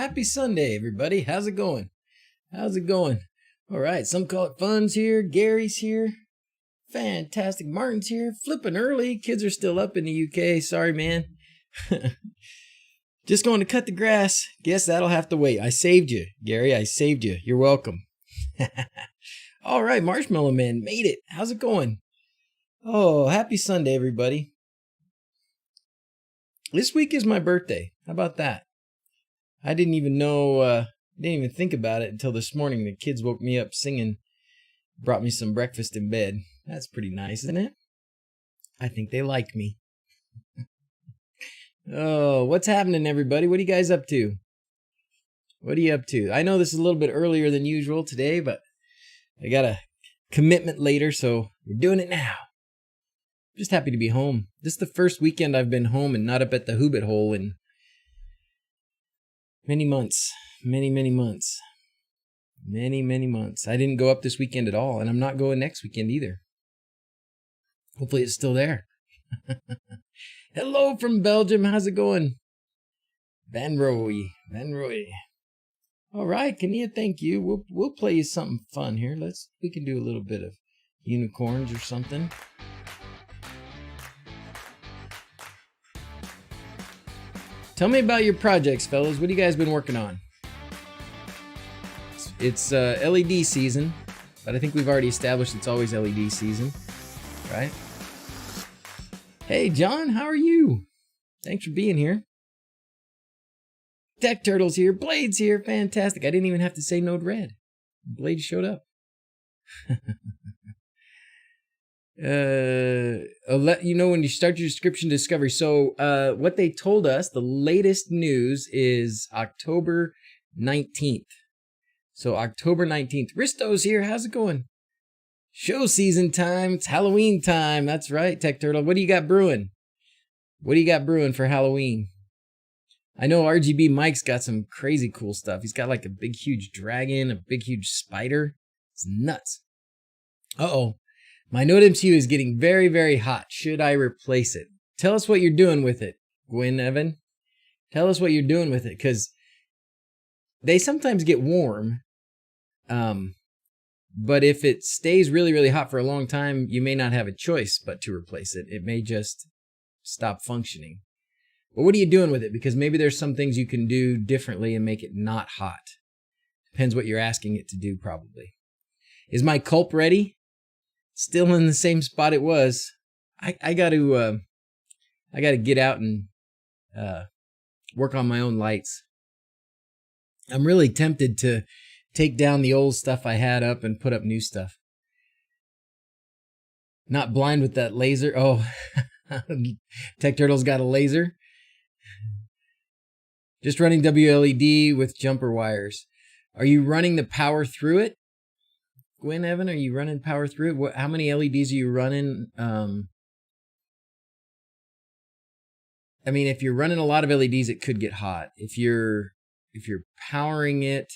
happy Sunday, everybody. How's it going? How's it going? All right, some call it Fun's here. Gary's here. Fantastic. Martin's here. Flipping early. Kids are still up in the UK. Sorry, man. Just going to cut the grass. Guess that'll have to wait. I saved you, Gary. I saved you. You're welcome. All right, Marshmallow Man made it. How's it going? Oh, happy Sunday, everybody. This week is my birthday. How about that? I didn't even know, didn't even think about it until this morning. The kids woke me up singing, brought me some breakfast in bed. That's pretty nice, isn't it? I think they like me. Oh, what's happening, everybody? What are you guys up to? What are you up to? I know this is a little bit earlier than usual today, but I got a commitment later, so we're doing it now. Just happy to be home. This is the first weekend I've been home and not up at the Hoobit hole in many months. Many months. Many months. I didn't go up this weekend at all, and I'm not going next weekend either. Hopefully it's still there. Hello from Belgium. How's it going? Van Roy. All right, Kania, thank you. We'll play you something fun here. We can do a little bit of unicorns or something. Tell me about your projects, fellas. What have you guys been working on? It's LED season, but I think we've already established it's always LED season, right? Hey, John, how are you? Thanks for being here. Tech Turtle's here. Blade's here. Fantastic. I didn't even have to say Node Red. Blade showed up. I'll let you know when you start your description discovery. So what they told us, the latest news is October 19th. So October 19th. Risto's here. How's it going? Show season time. It's Halloween time. That's right, Tech Turtle. What do you got brewing? What do you got brewing for Halloween? I know RGB Mike's got some crazy cool stuff. He's got like a big, huge dragon, a big, huge spider. It's nuts. Uh-oh. My Node MCU is getting very hot. Should I replace it? Tell us what you're doing with it, Gwen Evan. Tell us what you're doing with it, because they sometimes get warm. But if it stays really hot for a long time, you may not have a choice but to replace it. It may just stop functioning. But what are you doing with it? Because maybe there's some things you can do differently and make it not hot. Depends what you're asking it to do, probably. Is my culp ready? Still in the same spot it was. I got to get out and work on my own lights. I'm really tempted to take down the old stuff I had up and put up new stuff. Not blind with that laser. Oh, Tech Turtle's got a laser. Just running WLED with jumper wires. Are you running the power through it? Gwen Evan, are you running power through it? How many LEDs are you running? I mean, if you're running a lot of LEDs, it could get hot. If you're powering it,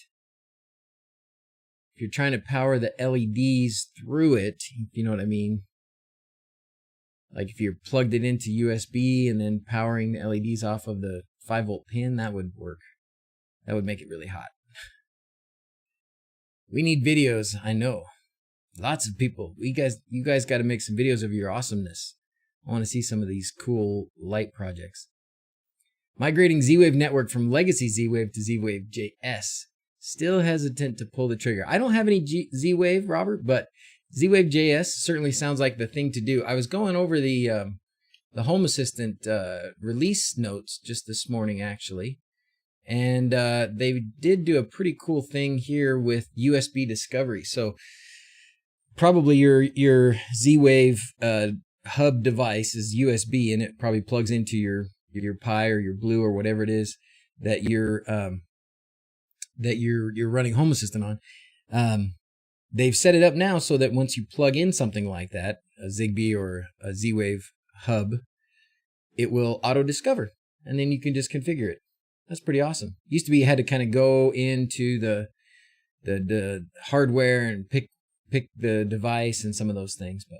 if you're trying to power the LEDs through it, if you know what I mean. Like if you're plugged it into USB and then powering the LEDs off of the 5-volt pin, that would work. That would make it really hot. We need videos, I know. Lots of people. You guys got to make some videos of your awesomeness. I want to see some of these cool light projects. Migrating Z-Wave network from legacy Z-Wave to Z-Wave JS. Still hesitant to pull the trigger. I don't have any Z-Wave, Robert, but Z-Wave JS certainly sounds like the thing to do. I was going over the Home Assistant release notes just this morning, actually. And they did do a pretty cool thing here with USB discovery. So probably your Z-Wave hub device is USB, and it probably plugs into your Pi or your Blue or whatever it is that you're running Home Assistant on. They've set it up now so that once you plug in something like that, a Zigbee or a Z-Wave hub, it will auto-discover, and then you can just configure it. That's pretty awesome. Used to be you had to kind of go into the hardware and pick the device and some of those things. But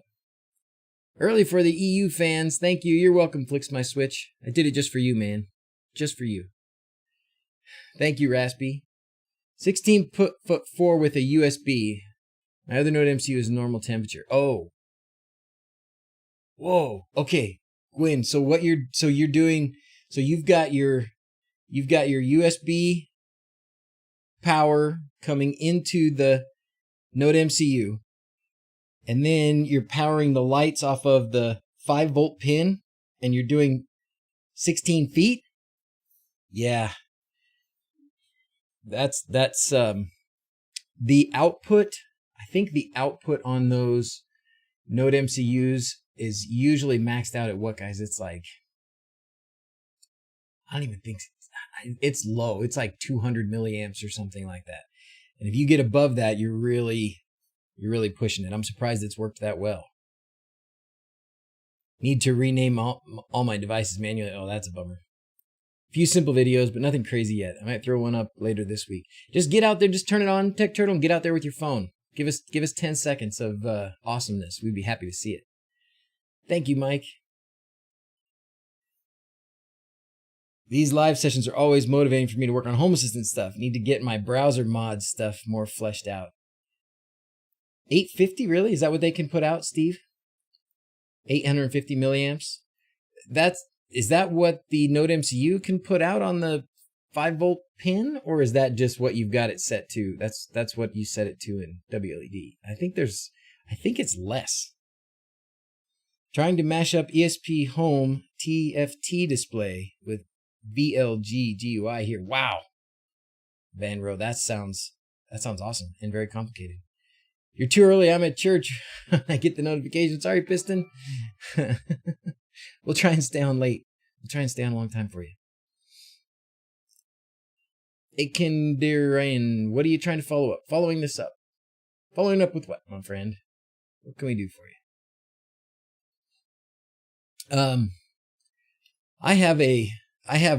early for the EU fans, thank you. You're welcome, Flicks My Switch. I did it just for you, man. Just for you. Thank you, Raspy. 16-foot 4 with a USB. My other Node MCU is normal temperature. Oh. Whoa. Okay. Gwen, so you've got your USB power coming into the Node MCU, and then you're powering the lights off of the 5-volt pin, and you're doing 16 feet. Yeah. That's the output. I think the output on those Node MCUs is usually maxed out at what, guys? It's like, I don't even think it's low. It's like 200 milliamps or something like that. And if you get above that, you're really pushing it. I'm surprised it's worked that well. Need to rename all my devices manually. Oh, that's a bummer. Few simple videos, but nothing crazy yet. I might throw one up later this week. Just get out there, just turn it on, Tech Turtle, and get out there with your phone. Give us 10 seconds of awesomeness. We'd be happy to see it. Thank you, Mike. These live sessions are always motivating for me to work on Home Assistant stuff. Need to get my browser mod stuff more fleshed out. 850, really? Is that what they can put out, Steve? 850 milliamps? Is that what the Node MCU can put out on the 5-volt pin, or is that just what you've got it set to? That's what you set it to in WLED. I think it's less. Trying to mash up ESP Home TFT display with VLG GUI here. Wow. Van Row, that sounds awesome and very complicated. You're too early. I'm at church. I get the notification. Sorry, Piston. We'll try and stay on late. We'll try and stay on a long time for you. Rain, what are you trying to follow up? Following this up. Following up with what, my friend? What can we do for you? I have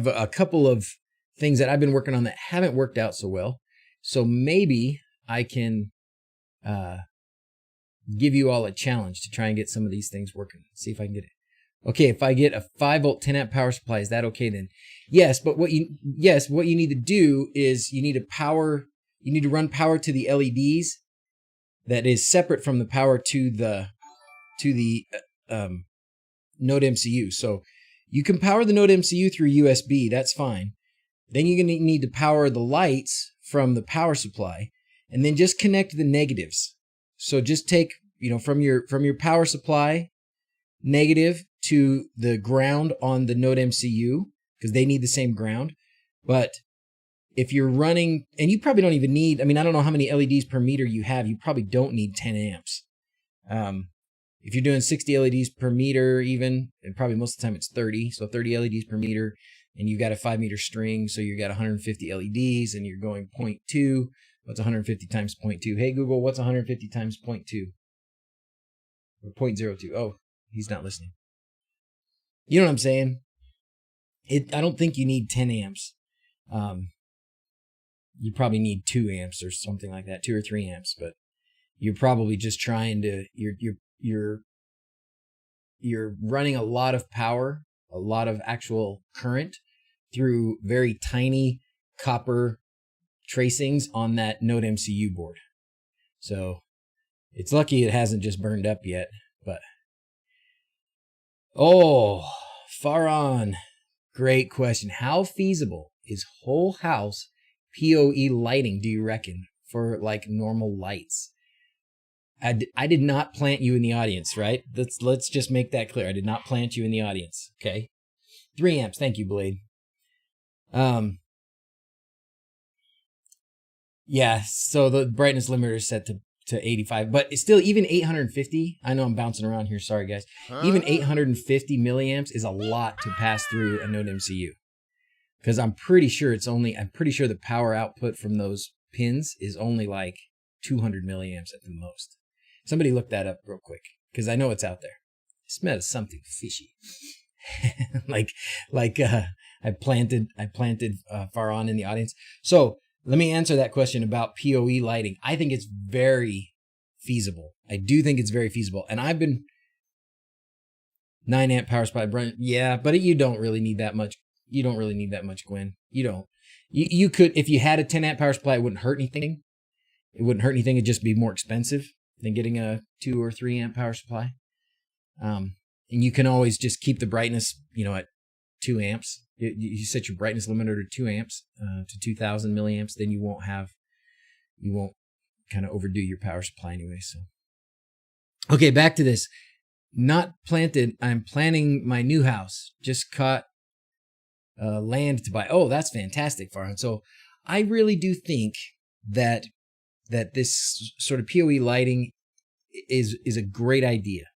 a couple of things that I've been working on that haven't worked out so well. So maybe I can give you all a challenge to try and get some of these things working. See if I can get it. Okay, if I get a 5-volt 10-amp power supply, is that okay then? Yes, but what you need to do is you need to run power to the LEDs that is separate from the power to the Node MCU. So you can power the Node MCU through USB, that's fine. Then you're going to need to power the lights from the power supply, and then just connect the negatives. So just take, from your power supply negative to the ground on the Node MCU, because they need the same ground. But if you're running, and you probably don't even need, I don't know how many LEDs per meter you have, you probably don't need 10 amps. If you're doing 60 LEDs per meter even, and probably most of the time it's 30, so 30 LEDs per meter, and you've got a 5-meter string, so you've got 150 LEDs, and you're going 0.2. What's 150 times 0.2? Hey, Google, what's 150 times 0.2? Or 0.02. Oh, he's not listening. You know what I'm saying? I don't think you need 10 amps. You probably need 2 amps or something like that, 2 or 3 amps, but you're probably just trying to, you're running a lot of power, a lot of actual current through very tiny copper tracings on that Node MCU board. So it's lucky it hasn't just burned up yet, but Faron, great question. How feasible is whole house PoE lighting, do you reckon, for like normal lights? I did not plant you in the audience, right? Let's just make that clear. I did not plant you in the audience, okay? 3 amps, thank you, Blade. Yeah, so the brightness limiter is set to 85, but it's still, even 850, I know I'm bouncing around here, sorry guys. Even 850 milliamps is a lot to pass through a Node MCU. Because I'm pretty sure the power output from those pins is only like 200 milliamps at the most. Somebody look that up real quick, because I know it's out there. I smell something fishy. I planted Faron in the audience. So let me answer that question about PoE lighting. I think it's very feasible. I do think it's very feasible. And I've been 9 amp power supply. Yeah, but you don't really need that much. You don't really need that much, Gwen. You don't. You could, if you had a 10 amp power supply, it wouldn't hurt anything. It wouldn't hurt anything. It'd just be more expensive than getting a 2 or 3 amp power supply. And you can always just keep the brightness, at 2 amps. You set your brightness limiter to 2 amps, to 2000 milliamps. Then you won't kind of overdo your power supply anyway. So, okay, back to this. Not planted. I'm planning my new house. Just caught land to buy. Oh, that's fantastic, Farhan. So I really do think that this sort of PoE lighting is a great idea.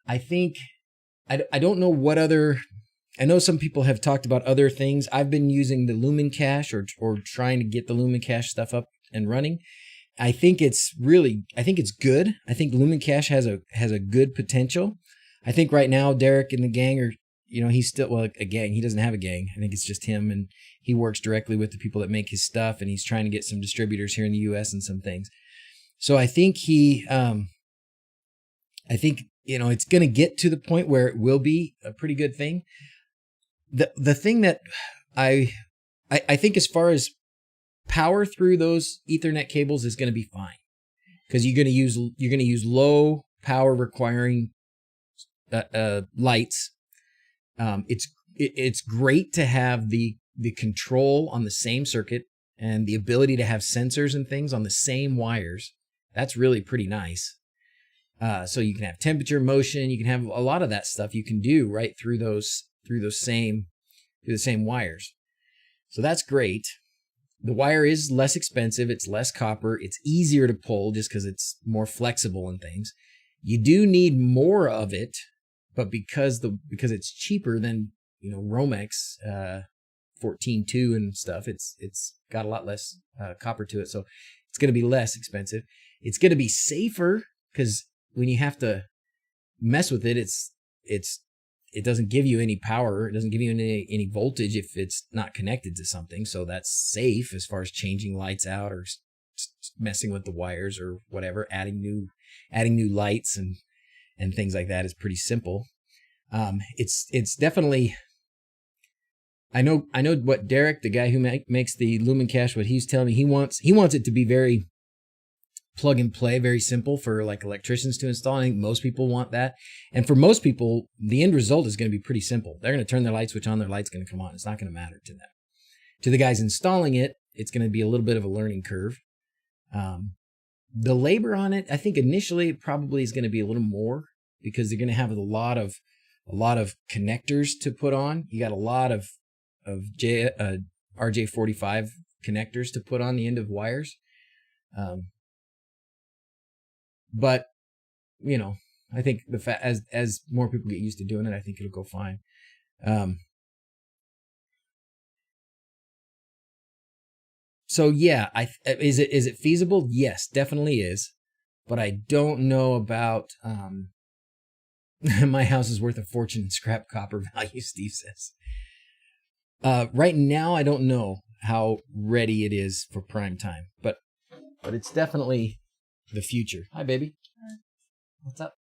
I think I don't know what other. I know some people have talked about other things. I've been using the LumenCache or trying to get the LumenCache stuff up and running. I think it's good. I think LumenCache has a good potential. I think right now Derek and the gang are, he's still, a gang. He doesn't have a gang. I think it's just him, and he works directly with the people that make his stuff, and he's trying to get some distributors here in the US and some things. So I think it's going to get to the point where it will be a pretty good thing. The thing that I think as far as power through those Ethernet cables is going to be fine, because you're going to use low power requiring lights. It's great to have the control on the same circuit and the ability to have sensors and things on the same wires. That's really pretty nice. So you can have temperature, motion, you can have a lot of that stuff you can do right through the same wires. So that's great. The wire is less expensive. It's less copper. It's easier to pull just because it's more flexible and things. You do need more of it, but because it's cheaper than Romex 14.2 and stuff, it's got a lot less copper to it, so it's going to be less expensive. It's going to be safer, because when you have to mess with it, it doesn't give you any power. It doesn't give you any voltage if it's not connected to something. So that's safe as far as changing lights out or messing with the wires or whatever. Adding new lights and things like that is pretty simple. It's definitely. I know what Derek, the guy who makes the LumenCache, what he's telling me, he wants it to be very plug and play, very simple for like electricians to install. I think most people want that. And for most people, the end result is going to be pretty simple. They're going to turn their light switch on, their light's going to come on. It's not going to matter to them. To the guys installing it, it's going to be a little bit of a learning curve. The labor on it, I think initially it probably is going to be a little more, because they're going to have a lot of connectors to put on. You got a lot of RJ45 connectors to put on the end of wires. But I think as more people get used to doing it, I think it'll go fine. So yeah, is it feasible? Yes, definitely is. But I don't know about my house is worth a fortune in scrap copper value, Steve says. Right now, I don't know how ready it is for prime time, but it's definitely the future. Hi, baby. What's up?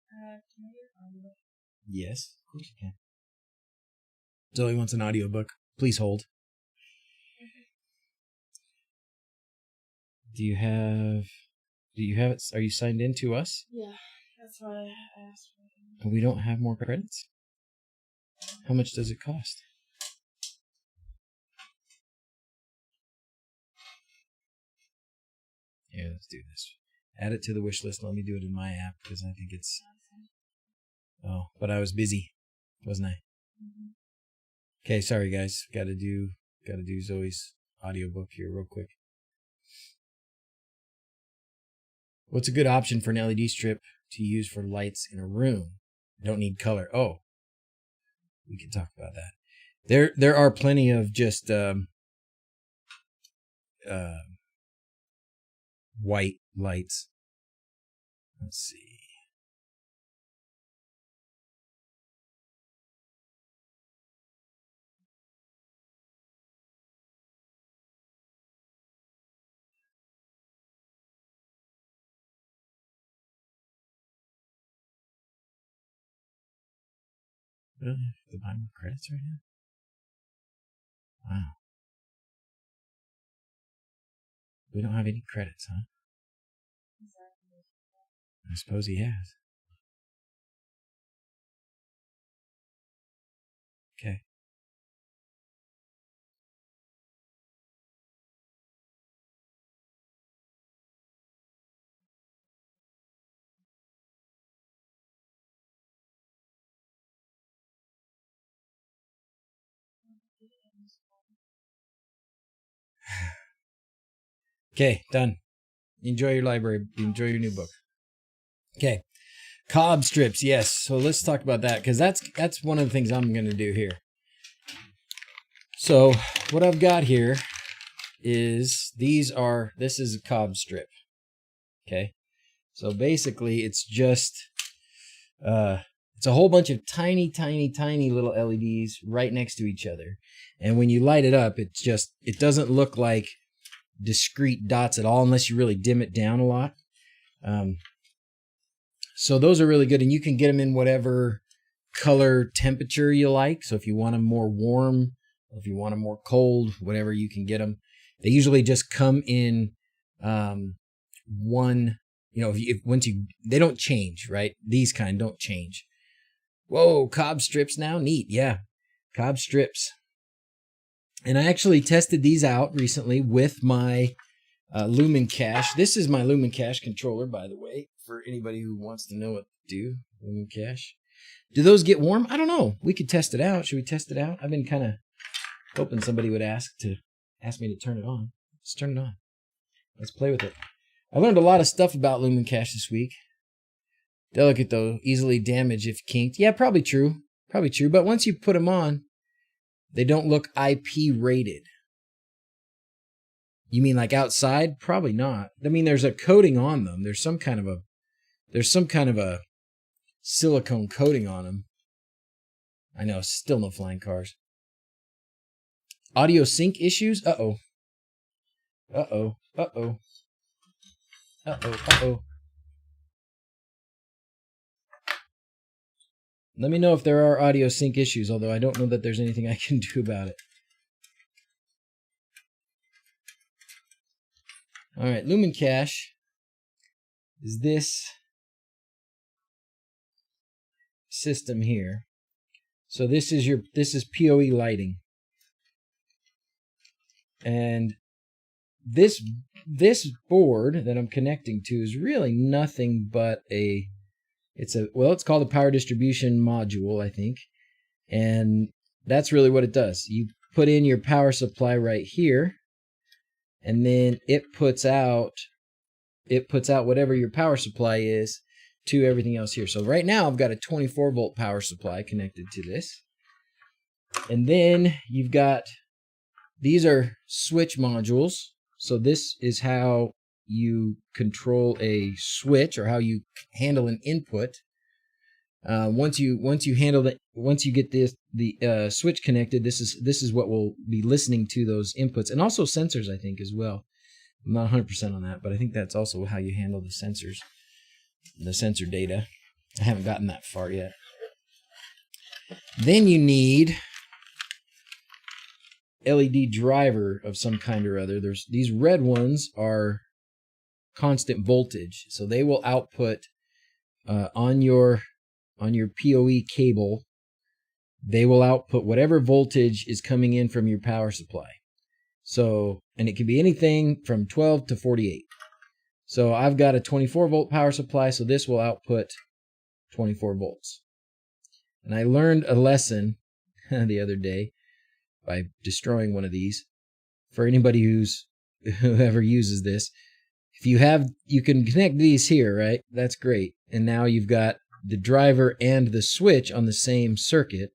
Can I get an audiobook? Yes, of course you can. Zoe wants an audiobook. Please hold. Do you have it? Are you signed in to us? Yeah, that's why I asked for it. And we don't have more credits? How much does it cost? Here, let's do this. Add it to the wish list. Let me do it in my app, because I think it's... Oh, but I was busy, wasn't I? Mm-hmm. Okay, sorry guys. Gotta do Zoe's audiobook here real quick. What's a good option for an LED strip to use for lights in a room? Don't need color. Oh, we can talk about that. There are plenty of just white lights. Let's see. Really? The buy more credits right now? Wow. We don't have any credits, huh? I suppose he has. Okay. Okay, done. Enjoy your library. Enjoy your new book. Okay. COB strips, yes. So let's talk about that, because that's one of the things I'm going to do here. So what I've got here is this is a COB strip. Okay. So basically it's just it's a whole bunch of tiny little LEDs right next to each other. And when you light it up, it doesn't look like discrete dots at all unless you really dim it down a lot. So those are really good, and you can get them in whatever color temperature you like. So if you want them more warm, if you want them more cold, whatever, you can get them. They usually just come in one, you know, they don't change, right? These kind don't change. Whoa, COB strips now? Neat. Yeah, COB strips. And I actually tested these out recently with my LumenCache. This is my LumenCache controller, by the way, for anybody who wants to know what to do. LumenCache. Do those get warm? I don't know. We could test it out. Should we test it out? I've been kind of hoping somebody would ask me to turn it on. Let's turn it on. Let's play with it. I learned a lot of stuff about LumenCache this week. Delicate though, easily damaged if kinked. Yeah, probably true. Probably true. But once you put them on, they don't look IP rated. You mean like outside? Probably not. I mean, there's a coating on them. There's some kind of a silicone coating on them. I know, still no flying cars. Audio sync issues? Uh-oh. Uh-oh. Uh-oh. Uh-oh. Uh-oh. Let me know if there are audio sync issues, although I don't know that there's anything I can do about it. All right, LumenCache is this system here. So this is PoE lighting. And this board that I'm connecting to is really nothing but it's called a power distribution module, I think. And that's really what it does. You put in your power supply right here, and then it puts out whatever your power supply is to everything else here. So right now I've got a 24 volt power supply connected to this. And then you've got, these are switch modules. So this is how you control a switch, or how you handle an input. Once you get the switch connected, this is what will be listening to those inputs, and also sensors, I think, as well. I'm not 100% on that, but I think that's also how you handle the sensors, the sensor data. I haven't gotten that far yet. Then you need LED driver of some kind or other. These red ones are constant voltage, so they will output on your PoE cable. They will output whatever voltage is coming in from your power supply. So, and it can be anything from 12 to 48. So I've got a 24 volt power supply, so this will output 24 volts. And I learned a lesson the other day by destroying one of these. For anybody who ever uses this, you can connect these here, right? That's great. And now you've got the driver and the switch on the same circuit.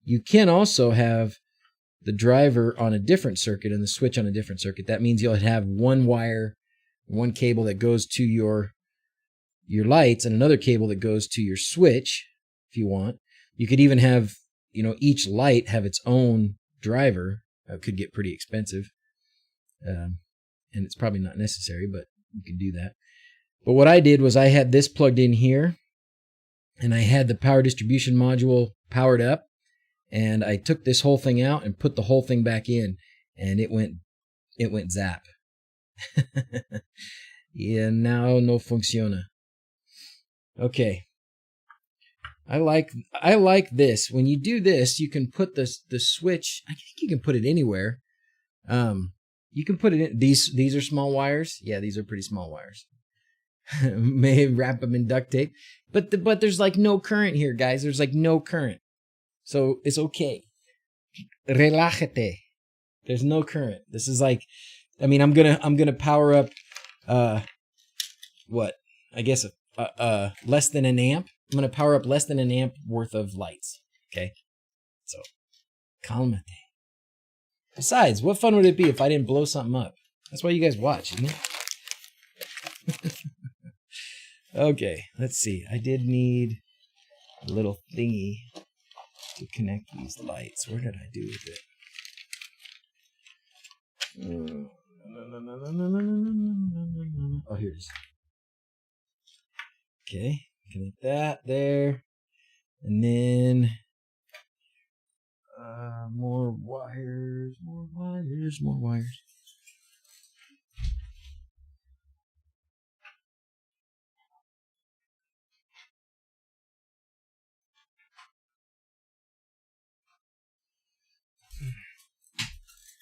You can also have the driver on a different circuit and the switch on a different circuit. That means you'll have one wire, one cable that goes to your lights, and another cable that goes to your switch if you want. You could even have, each light have its own driver. It could get pretty expensive. And it's probably not necessary, but you can do that. But what I did was I had this plugged in here, and I had the power distribution module powered up, and I took this whole thing out and put the whole thing back in, and it went zap. Yeah, now no funciona. Okay. I like this. When you do this, you can put the switch. I think you can put it anywhere. You can put it in these are small wires. Yeah, these are pretty small wires. May wrap them in duct tape, but there's like no current here, guys. There's like no current, so it's okay. Relájate. There's no current. This is like, I mean, I'm gonna power up, what? I guess less than an amp. I'm gonna power up less than an amp worth of lights. Okay, so calmate. Besides, what fun would it be if I didn't blow something up? That's why you guys watch, isn't it? Okay, let's see. I did need a little thingy to connect these lights. Where did I do with it? Oh, here it is. Okay, connect that there. And then more wires.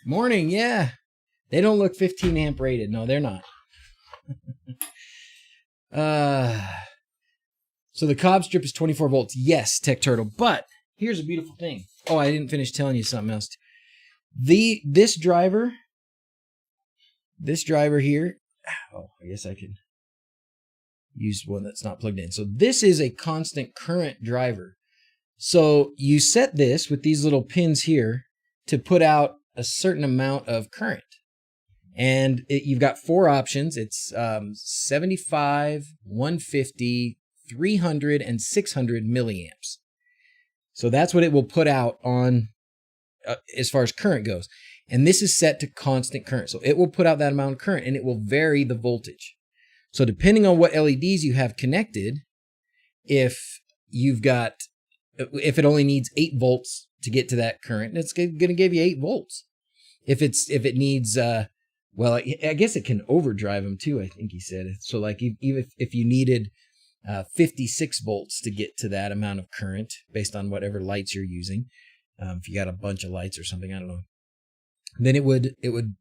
Morning, yeah. They don't look 15 amp rated. No, they're not. So the COB strip is 24 volts. Yes, Tech Turtle. But here's a beautiful thing. Oh, I didn't finish telling you something else. This driver here. Oh, I guess I can use one that's not plugged in. So this is a constant current driver. So you set this with these little pins here to put out a certain amount of current. And you've got four options. It's 75, 150, 300, and 600 milliamps. So that's what it will put out on as far as current goes. And this is set to constant current. So it will put out that amount of current and it will vary the voltage. So depending on what LEDs you have connected, if it only needs 8 volts to get to that current, it's going to give you 8 volts. If it needs, well, I guess it can overdrive them too, I think he said. So like even if you needed 56 volts to get to that amount of current based on whatever lights you're using, if you got a bunch of lights or something, I don't know, then it would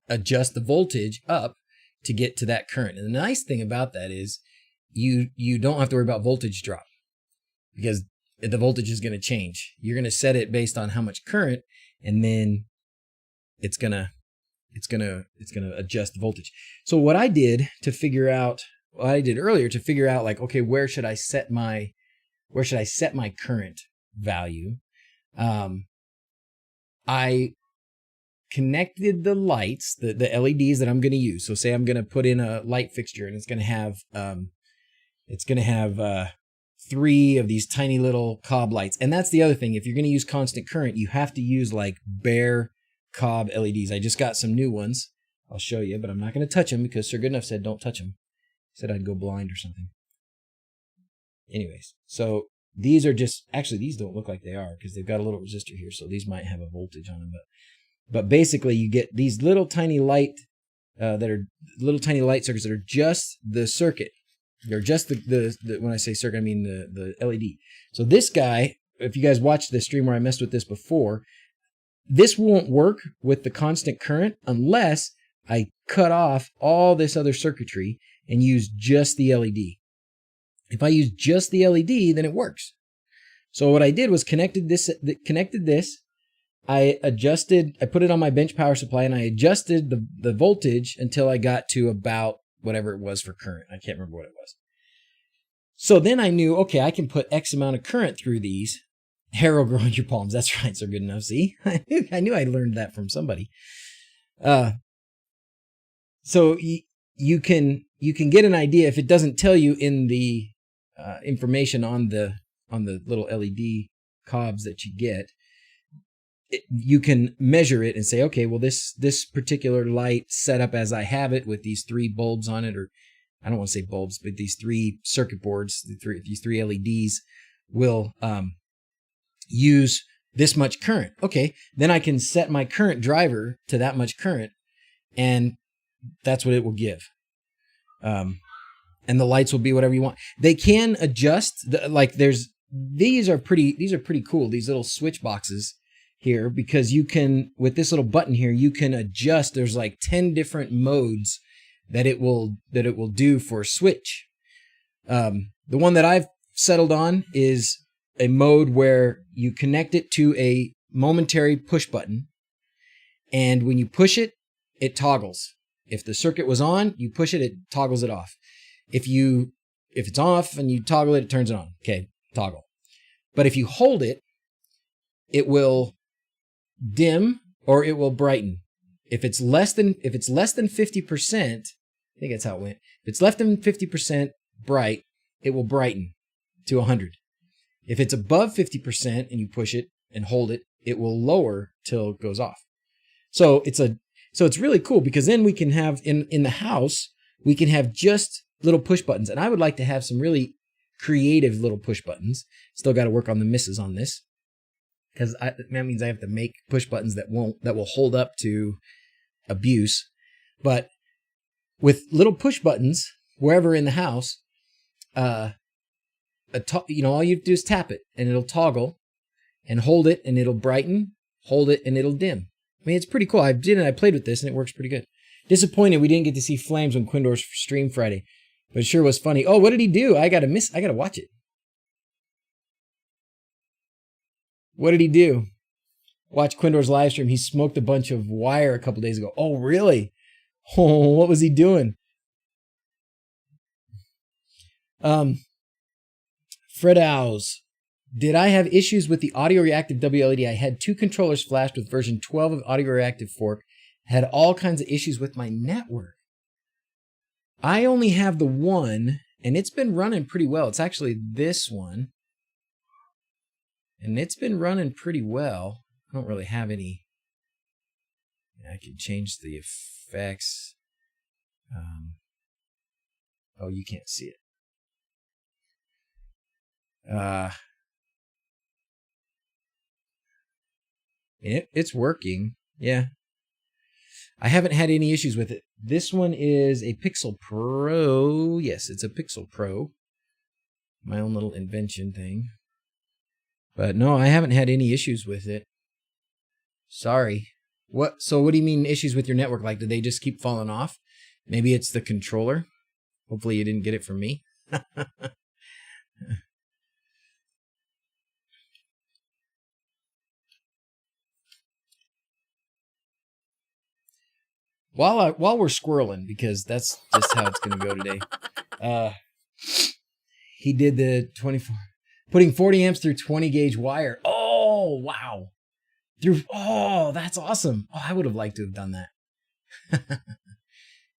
adjust the voltage up to get to that current. And the nice thing about that is you don't have to worry about voltage drop, because the voltage is going to change. You're going to set it based on how much current, and then it's going to adjust the voltage. So what I did earlier to figure out like, okay, where should I set my current value? I connected the lights, the LEDs that I'm going to use. So say I'm going to put in a light fixture, and it's going to have 3 of these tiny little COB lights. And that's the other thing. If you're going to use constant current, you have to use like bare COB LEDs. I just got some new ones. I'll show you, but I'm not going to touch them because Sir Goodenough said don't touch them. He said I'd go blind or something. Anyways, so these are actually these don't look like they are because they've got a little resistor here, so these might have a voltage on them. But basically, you get these little tiny light little tiny light circuits that are just the circuit. They're just the when I say circuit, I mean the LED. So this guy, if you guys watched the stream where I messed with this before, this won't work with the constant current unless I cut off all this other circuitry and use just the LED. If I use just the LED, then it works. So what I did was connected this. I put it on my bench power supply, and I adjusted the voltage until I got to about whatever it was for current. I can't remember what it was. So then I knew, okay, I can put X amount of current through these. Hair will grow on your palms. That's right, Sir Goodenough. See, I knew I learned that from somebody. So you can get an idea if it doesn't tell you in the information on the little LED COBs that you get. You can measure it and say, okay, well, this particular light set up as I have it with these 3 bulbs on it, or I don't want to say bulbs, but these 3 circuit boards, these 3 LEDs will use this much current. Okay, then I can set my current driver to that much current, and that's what it will give. And the lights will be whatever you want. They can adjust. These are pretty cool. These little switch boxes here, because you can, with this little button here, you can adjust. There's like 10 different modes that it will do for switch. The one that I've settled on is a mode where you connect it to a momentary push button, and when you push it, it toggles. If the circuit was on, you push it, it toggles it off. If it's off and you toggle it, it turns it on. Okay, toggle. But if you hold it, it will dim or it will brighten. If it's less than 50%, I think that's how it went. If it's less than 50% bright, it will brighten to 100. If it's above 50% and you push it and hold it, it will lower till it goes off. So it's really cool, because then we can have in the house, we can have just little push buttons. And I would like to have some really creative little push buttons. Still got to work on the misses on this, because that means I have to make push buttons that will hold up to abuse. But with little push buttons wherever in the house, all you have to do is tap it and it'll toggle, and hold it and it'll brighten, hold it and it'll dim. I mean, it's pretty cool. I played with this and it works pretty good. Disappointed we didn't get to see flames when Quindor's stream Friday, but it sure was funny. Oh, what did he do? I gotta watch it. What did he do? Watch Quindor's live stream. He smoked a bunch of wire a couple days ago. Oh, really? Oh, what was he doing? Fred Owls. Did I have issues with the audio reactive WLED? I had 2 controllers flashed with version 12 of audio reactive fork. Had all kinds of issues with my network. I only have the one, and it's been running pretty well. It's actually this one. And it's been running pretty well. I don't really have any. I can change the effects. Oh, you can't see it. It's working. Yeah. I haven't had any issues with it. This one is a Pixel Pro. Yes, it's a Pixel Pro. My own little invention thing. But no, I haven't had any issues with it. Sorry. So what do you mean issues with your network? Like, do they just keep falling off? Maybe it's the controller. Hopefully you didn't get it from me. While we're squirreling, because that's just how it's going to go today. He did the 24, putting 40 amps through 20 gauge wire. Oh, wow. Oh, that's awesome. Oh, I would have liked to have done that.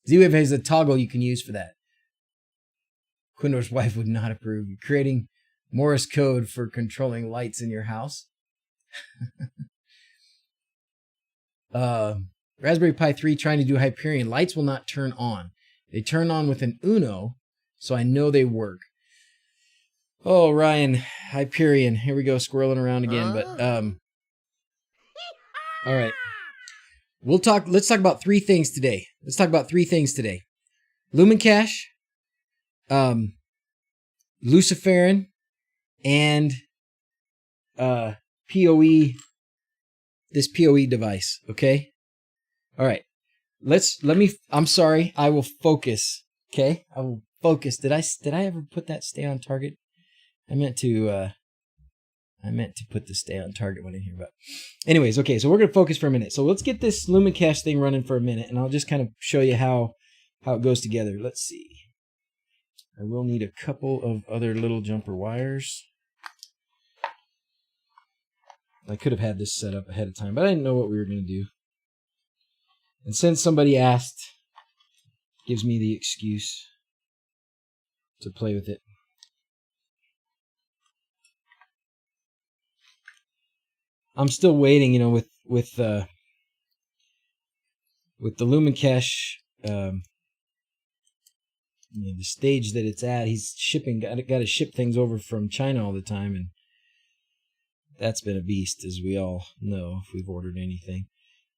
Z-Wave has a toggle you can use for that. Quindor's wife would not approve. You're creating Morse code for controlling lights in your house. Raspberry Pi 3 trying to do Hyperion. Lights will not turn on. They turn on with an Uno, so I know they work. Oh, Ryan, Hyperion. Here we go, squirreling around again. But all right. Let's talk about 3 things today. LumenCache, Luciferin, and PoE, this PoE device, okay? All right. I'm sorry. I will focus. Okay? I will focus. Did I ever put that stay on target? I meant to put the stay on target one in here, but anyways, okay, so we're going to focus for a minute. So let's get this LumenCache thing running for a minute, and I'll just kind of show you how it goes together. Let's see. I will need a couple of other little jumper wires. I could have had this set up ahead of time, but I didn't know what we were going to do. And since somebody asked, gives me the excuse to play with it. I'm still waiting, with the LumenCache, the stage that it's at. He's got to ship things over from China all the time, and that's been a beast, as we all know, if we've ordered anything.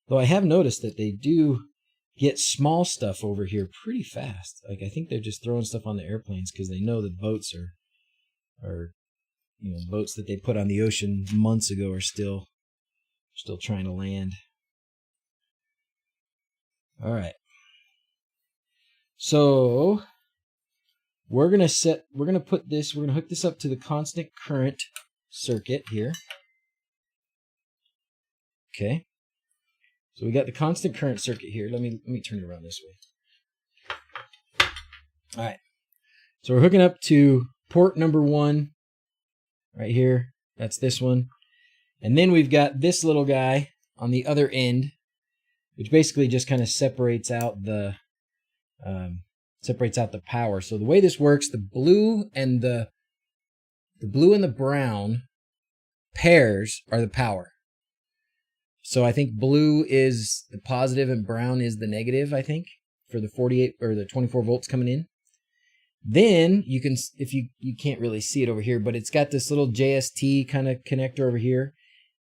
Though I have noticed that they do get small stuff over here pretty fast. Like, I think they're just throwing stuff on the airplanes because they know the boats are boats that they put on the ocean months ago are still trying to land. All right. So we're gonna hook this up to the constant current circuit here. Okay. So we got the constant current circuit here. Let me turn it around this way. All right. So we're hooking up to port number 1 right here. That's this one. And then we've got this little guy on the other end, which basically just kind of separates out the power. So the way this works, the blue and the brown pairs are the power. So I think blue is the positive and brown is the negative, I think, for the 48 or the 24 volts coming in. Then you can, if you can't really see it over here, but it's got this little JST kind of connector over here.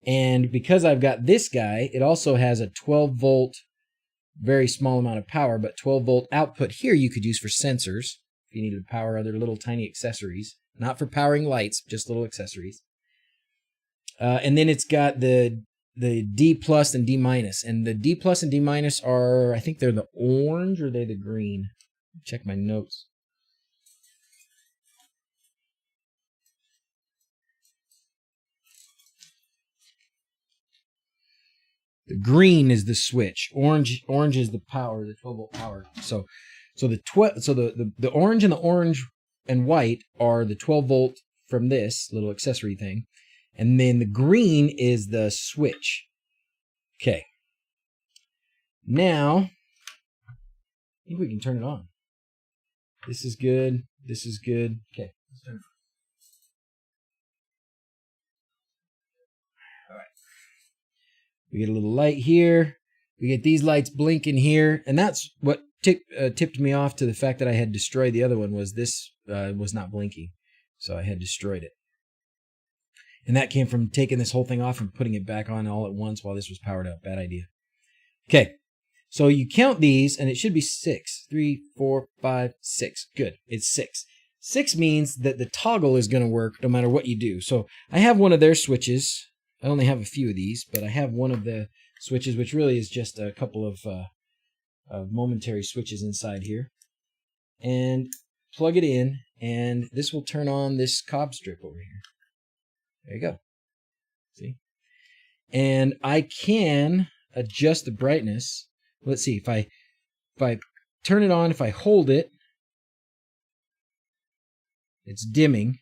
And because I've got this guy, it also has a 12 volt, very small amount of power, but 12 volt output here you could use for sensors if you needed to power other little tiny accessories, not for powering lights, just little accessories. And then it's got the D plus and D minus, and the D plus and D minus are, I think they're the orange or they're the green. Check my notes. The green is the switch. Orange is the power, the 12 volt power. So the orange and white are the 12 volt from this little accessory thing. And then the green is the switch. Okay. Now, I think we can turn it on. This is good. This is good. Okay. Let's turn it on. All right. We get a little light here. We get these lights blinking here. And that's what tipped me off to the fact that I had destroyed the other one, was this was not blinking. So I had destroyed it. And that came from taking this whole thing off and putting it back on all at once while this was powered up. Bad idea. Okay. So you count these, and it should be 6. 3, 4, 5, 6. Good. It's 6. 6 means that the toggle is going to work no matter what you do. So I have one of their switches. I only have a few of these, but I have one of the switches, which really is just a couple of momentary switches inside here. And plug it in, and this will turn on this COB strip over here. There you go. See? And I can adjust the brightness. Let's see, if I turn it on, if I hold it, it's dimming.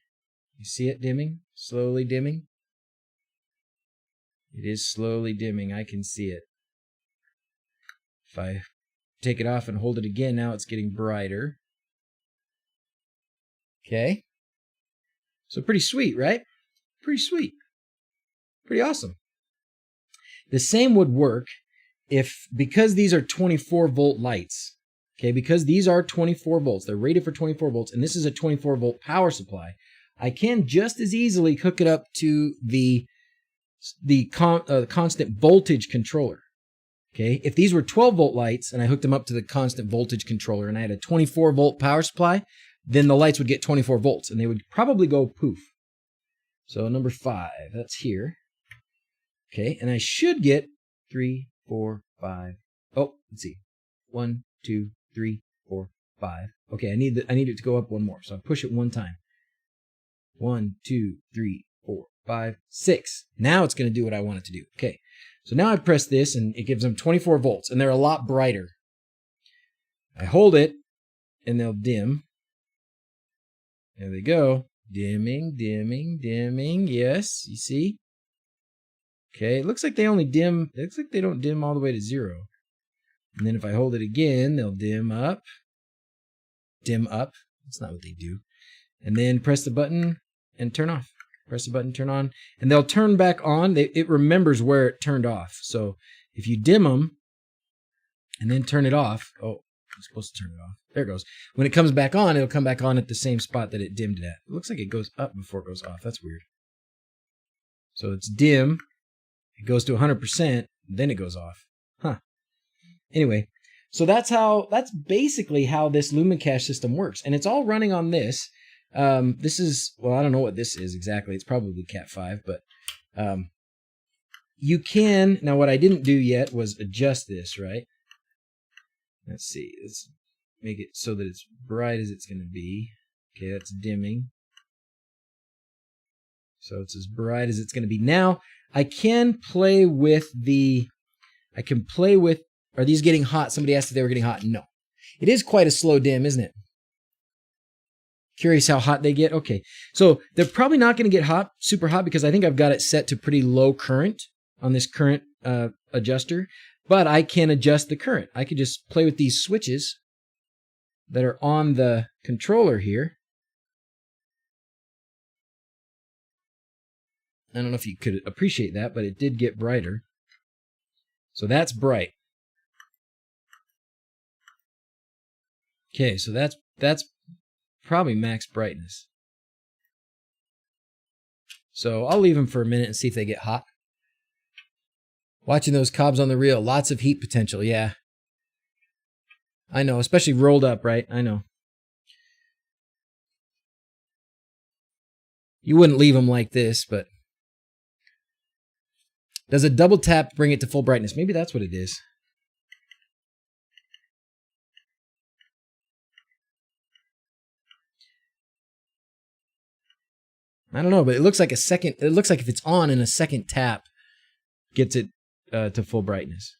You see it dimming? Slowly dimming? It is slowly dimming. I can see it. If I take it off and hold it again, now it's getting brighter. Okay. So pretty sweet, right? Pretty sweet. Pretty awesome. The same would work because these are 24 volt lights. Okay, because these are 24 volts. They're rated for 24 volts, and this is a 24 volt power supply. I can just as easily hook it up to the constant voltage controller. Okay, if these were 12 volt lights and I hooked them up to the constant voltage controller and I had a 24 volt power supply, then the lights would get 24 volts and they would probably go poof. So number 5, that's here. Okay, and I should get 3, 4, 5. Oh, let's see. 1, 2, 3, 4, 5. Okay, I need it to go up one more. So I push it one time. 1, 2, 3, 4, 5, 6. Now it's going to do what I want it to do. Okay, so now I press this and it gives them 24 volts, and they're a lot brighter. I hold it and they'll dim. There they go. Dimming, dimming, dimming. Yes, you see? Okay, it looks like they only dim. It looks like they don't dim all the way to 0. And then if I hold it again, they'll dim up. Dim up. That's not what they do. And then press the button and turn off. Press the button, turn on. And they'll turn back on. It remembers where it turned off. So if you dim them and then turn it off. Oh, I'm supposed to turn it off. There it goes. When it comes back on, it'll come back on at the same spot that it dimmed it at. It looks like it goes up before it goes off. That's weird. So it's dim. It goes to 100%. Then it goes off. Huh. Anyway, So that's basically how this LumenCache system works. And it's all running on this. This is, well, I don't know what this is exactly. It's probably Cat 5, but you can, now what I didn't do yet was adjust this, right? Let's see, let's make it so that it's bright as it's going to be. Okay, that's dimming. So it's as bright as it's going to be. Now, I can play with are these getting hot? Somebody asked if they were getting hot. No. It is quite a slow dim, isn't it? Curious how hot they get? Okay. So they're probably not going to get hot, super hot, because I think I've got it set to pretty low current on this current adjuster. But I can adjust the current. I could just play with these switches that are on the controller here. I don't know if you could appreciate that, but it did get brighter. So that's bright. Okay, so that's probably max brightness. So I'll leave them for a minute and see if they get hot. Watching those cobs on the reel, lots of heat potential, yeah. I know, especially rolled up, right? I know. You wouldn't leave them like this, but does a double tap bring it to full brightness? Maybe that's what it is. I don't know, but it looks like it looks like if it's on and a second tap gets it to full brightness.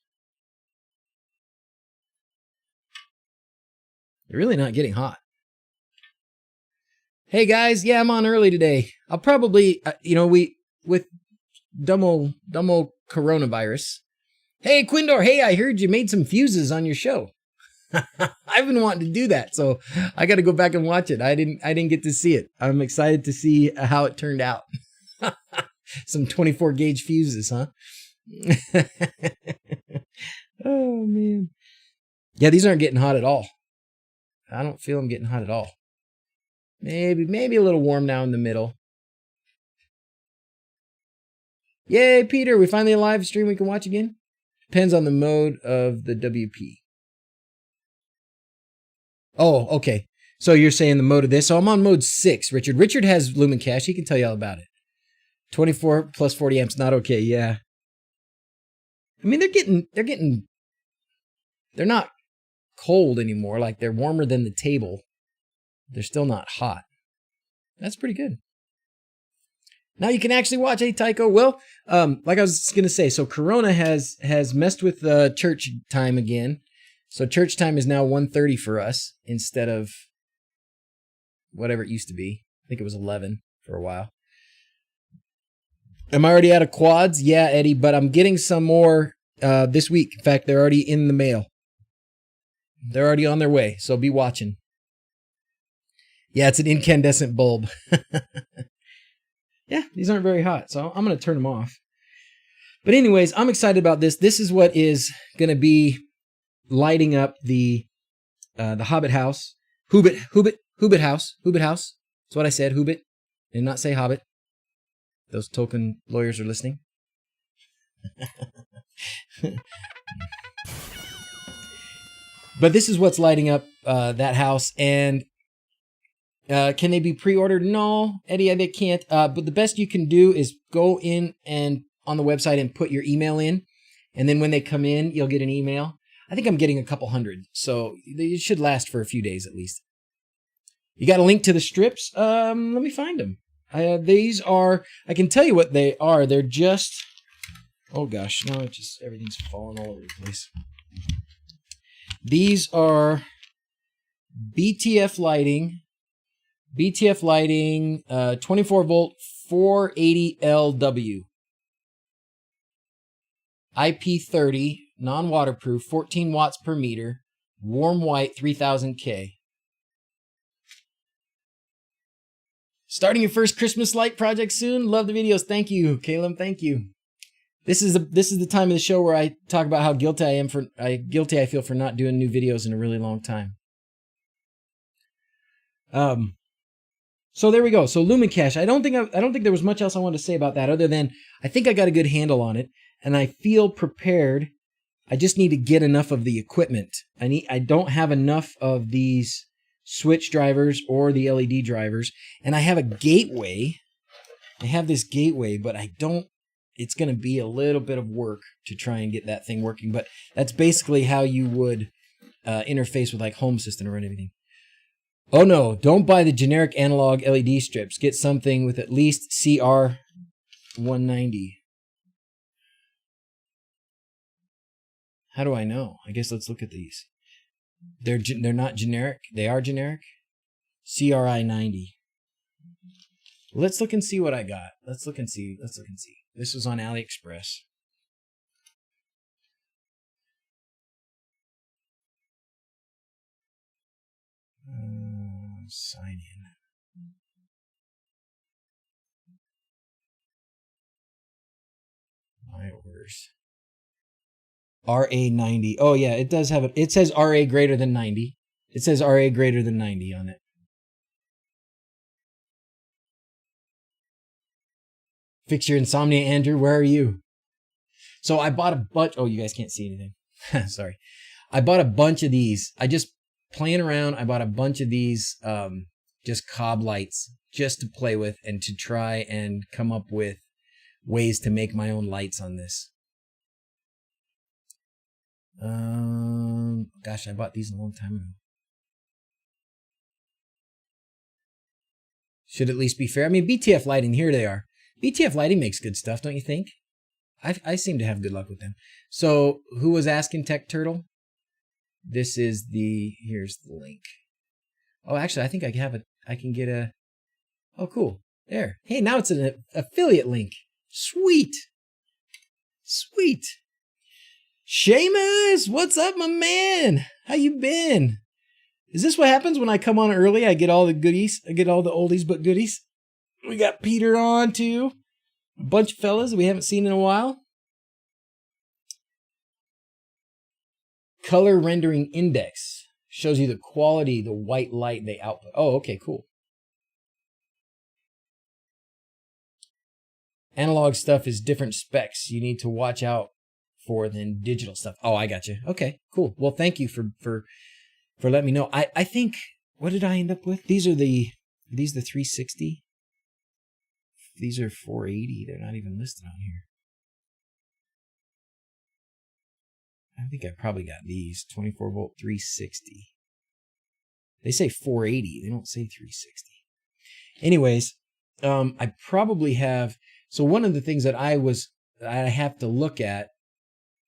They're really not getting hot. Hey guys, yeah, I'm on early today. I'll probably, with dumbo coronavirus. Hey Quindor, hey, I heard you made some fuses on your show. I've been wanting to do that, so I got to go back and watch it. I didn't get to see it. I'm excited to see how it turned out. Some 24 gauge fuses, huh? Oh man. Yeah, these aren't getting hot at all. I don't feel them getting hot at all. Maybe a little warm now in the middle. Yay, Peter, we finally a live stream we can watch again. Depends on the mode of the WP. Oh, okay. So you're saying the mode of this. So I'm on mode 6, Richard. Richard has LumenCache. He can tell you all about it. 24 plus 40 amps, not okay. Yeah. I mean, they're not cold anymore. Like they're warmer than the table. They're still not hot. That's pretty good. Now you can actually watch. Hey, Tycho. Well, like I was going to say, so Corona has messed with church time again. So church time is now 1:30 for us instead of whatever it used to be. I think it was 11 for a while. Am I already out of quads? Yeah, Eddie, but I'm getting some more this week. In fact, they're already in the mail. They're already on their way, so be watching. Yeah, it's an incandescent bulb. Yeah, these aren't very hot, so I'm going to turn them off. But anyways, I'm excited about this. This is what is going to be lighting up the Hobbit house. Hobbit house. That's what I said, Hobbit. Did not say Hobbit. Those Tolkien lawyers are listening. But this is what's lighting up that house. And can they be pre-ordered? No, Eddie, they can't. But the best you can do is go in and on the website and put your email in. And then when they come in, you'll get an email. I think I'm getting a couple hundred. So it should last for a few days at least. You got a link to the strips? Let me find them. These are, I can tell you what they are. They're just, oh gosh, no, it just, everything's falling all over the place. These are BTF lighting, 24 volt, 480 LW. IP30, non-waterproof, 14 watts per meter, warm white, 3000K. Starting your first Christmas light project soon? Love the videos. Thank you, Caleb. Thank you. This is the time of the show where I talk about how guilty I feel for not doing new videos in a really long time. So there we go. So LumenCache. I don't think there was much else I wanted to say about that other than I think I got a good handle on it and I feel prepared I just need to get enough of the equipment. I don't have enough of these switch drivers or the LED drivers. And I have a gateway. I have this gateway, but it's going to be a little bit of work to try and get that thing working. But that's basically how you would interface with like Home Assistant or anything. Oh no, don't buy the generic analog LED strips. Get something with at least CR190. How do I know? I guess let's look at these. They're not generic. They are generic. CRI90. Let's look and see what I got. Let's look and see. This was on AliExpress. Sign in. My orders. RA90. Oh yeah, it does have it. It says RA greater than 90. It says RA greater than 90 on it. Fix your insomnia, Andrew. Where are you? So I bought a bunch. Oh, you guys can't see anything. Sorry. I bought a bunch of these. I just playing around. I bought a bunch of these just COB lights just to play with and to try and come up with ways to make my own lights on this. Gosh, I bought these a long time ago. Should at least be fair. I mean, BTF Lighting, here they are. BTF Lighting makes good stuff, don't you think? I seem to have good luck with them. So, who was asking Tech Turtle? This is here's the link. Oh, actually, I think I can get a, oh, cool. There. Hey, now it's an affiliate link. Sweet. Sweet. Seamus, what's up, my man? How you been? Is this what happens when I come on early? I get all the goodies. I get all the oldies but goodies. We got Peter on, too. A bunch of fellas we haven't seen in a while. Color rendering index shows you the quality, the white light they output. Oh, okay, cool. Analog stuff is different specs you need to watch out for than digital stuff. Oh, I got you. Okay, cool. Well, thank you for letting me know. I think, what did I end up with? These are the 360. These are 480. They're not even listed on here. I think I probably got these 24 volt 360. They say 480. They don't say 360. Anyways, I probably have. So one of the things that I have to look at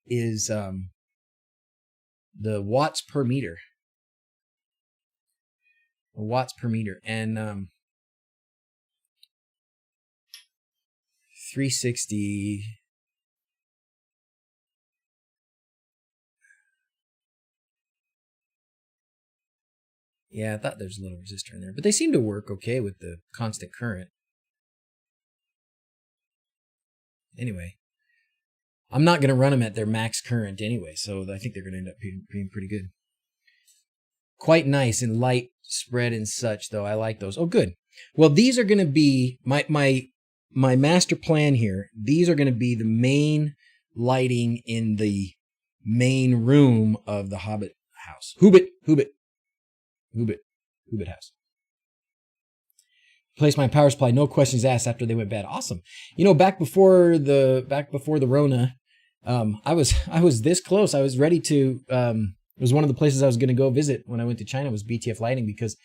is the watts per meter. Watts per meter, and 360. Yeah, I thought there's a little resistor in there, but they seem to work okay with the constant current. Anyway, I'm not going to run them at their max current anyway, so I think they're going to end up being pretty good. Quite nice in light spread and such, though. I like those. Oh, good. Well, these are going to be my master plan here. These are going to be the main lighting in the main room of the Hobbit house. Hoobit house. Replaced my power supply, no questions asked after they went bad. Awesome. You know, back before the Rona, I was this close. I was ready to. It was one of the places I was going to go visit when I went to China was BTF Lighting, because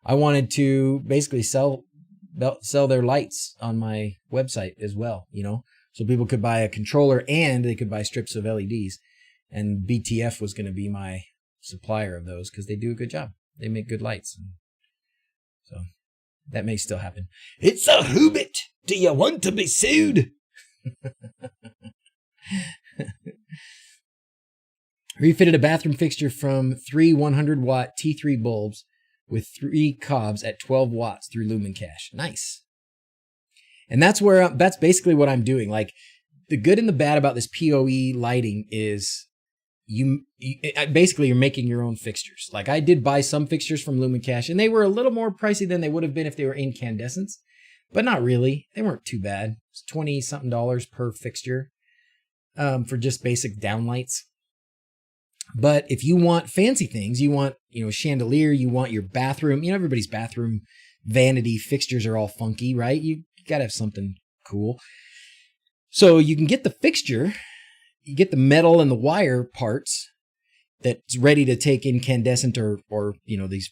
I wanted to basically sell their lights on my website as well. You know, so people could buy a controller and they could buy strips of LEDs, and BTF was going to be my supplier of those because they do a good job. They make good lights. So that may still happen. It's a Hoobit. Do you want to be sued? Refitted a bathroom fixture from 3 100-watt T3 bulbs with 3 COBs at 12 watts through LumenCache. Nice. And that's basically what I'm doing. Like, the good and the bad about this PoE lighting is basically you're making your own fixtures. Like, I did buy some fixtures from LumenCache, and they were a little more pricey than they would have been if they were incandescents, but not really. They weren't too bad. It's $20-something per fixture for just basic downlights. But if you want fancy things, you want, a chandelier, you want your bathroom, everybody's bathroom vanity fixtures are all funky, right? You got to have something cool. So you can get the fixture, you get the metal and the wire parts that's ready to take incandescent or these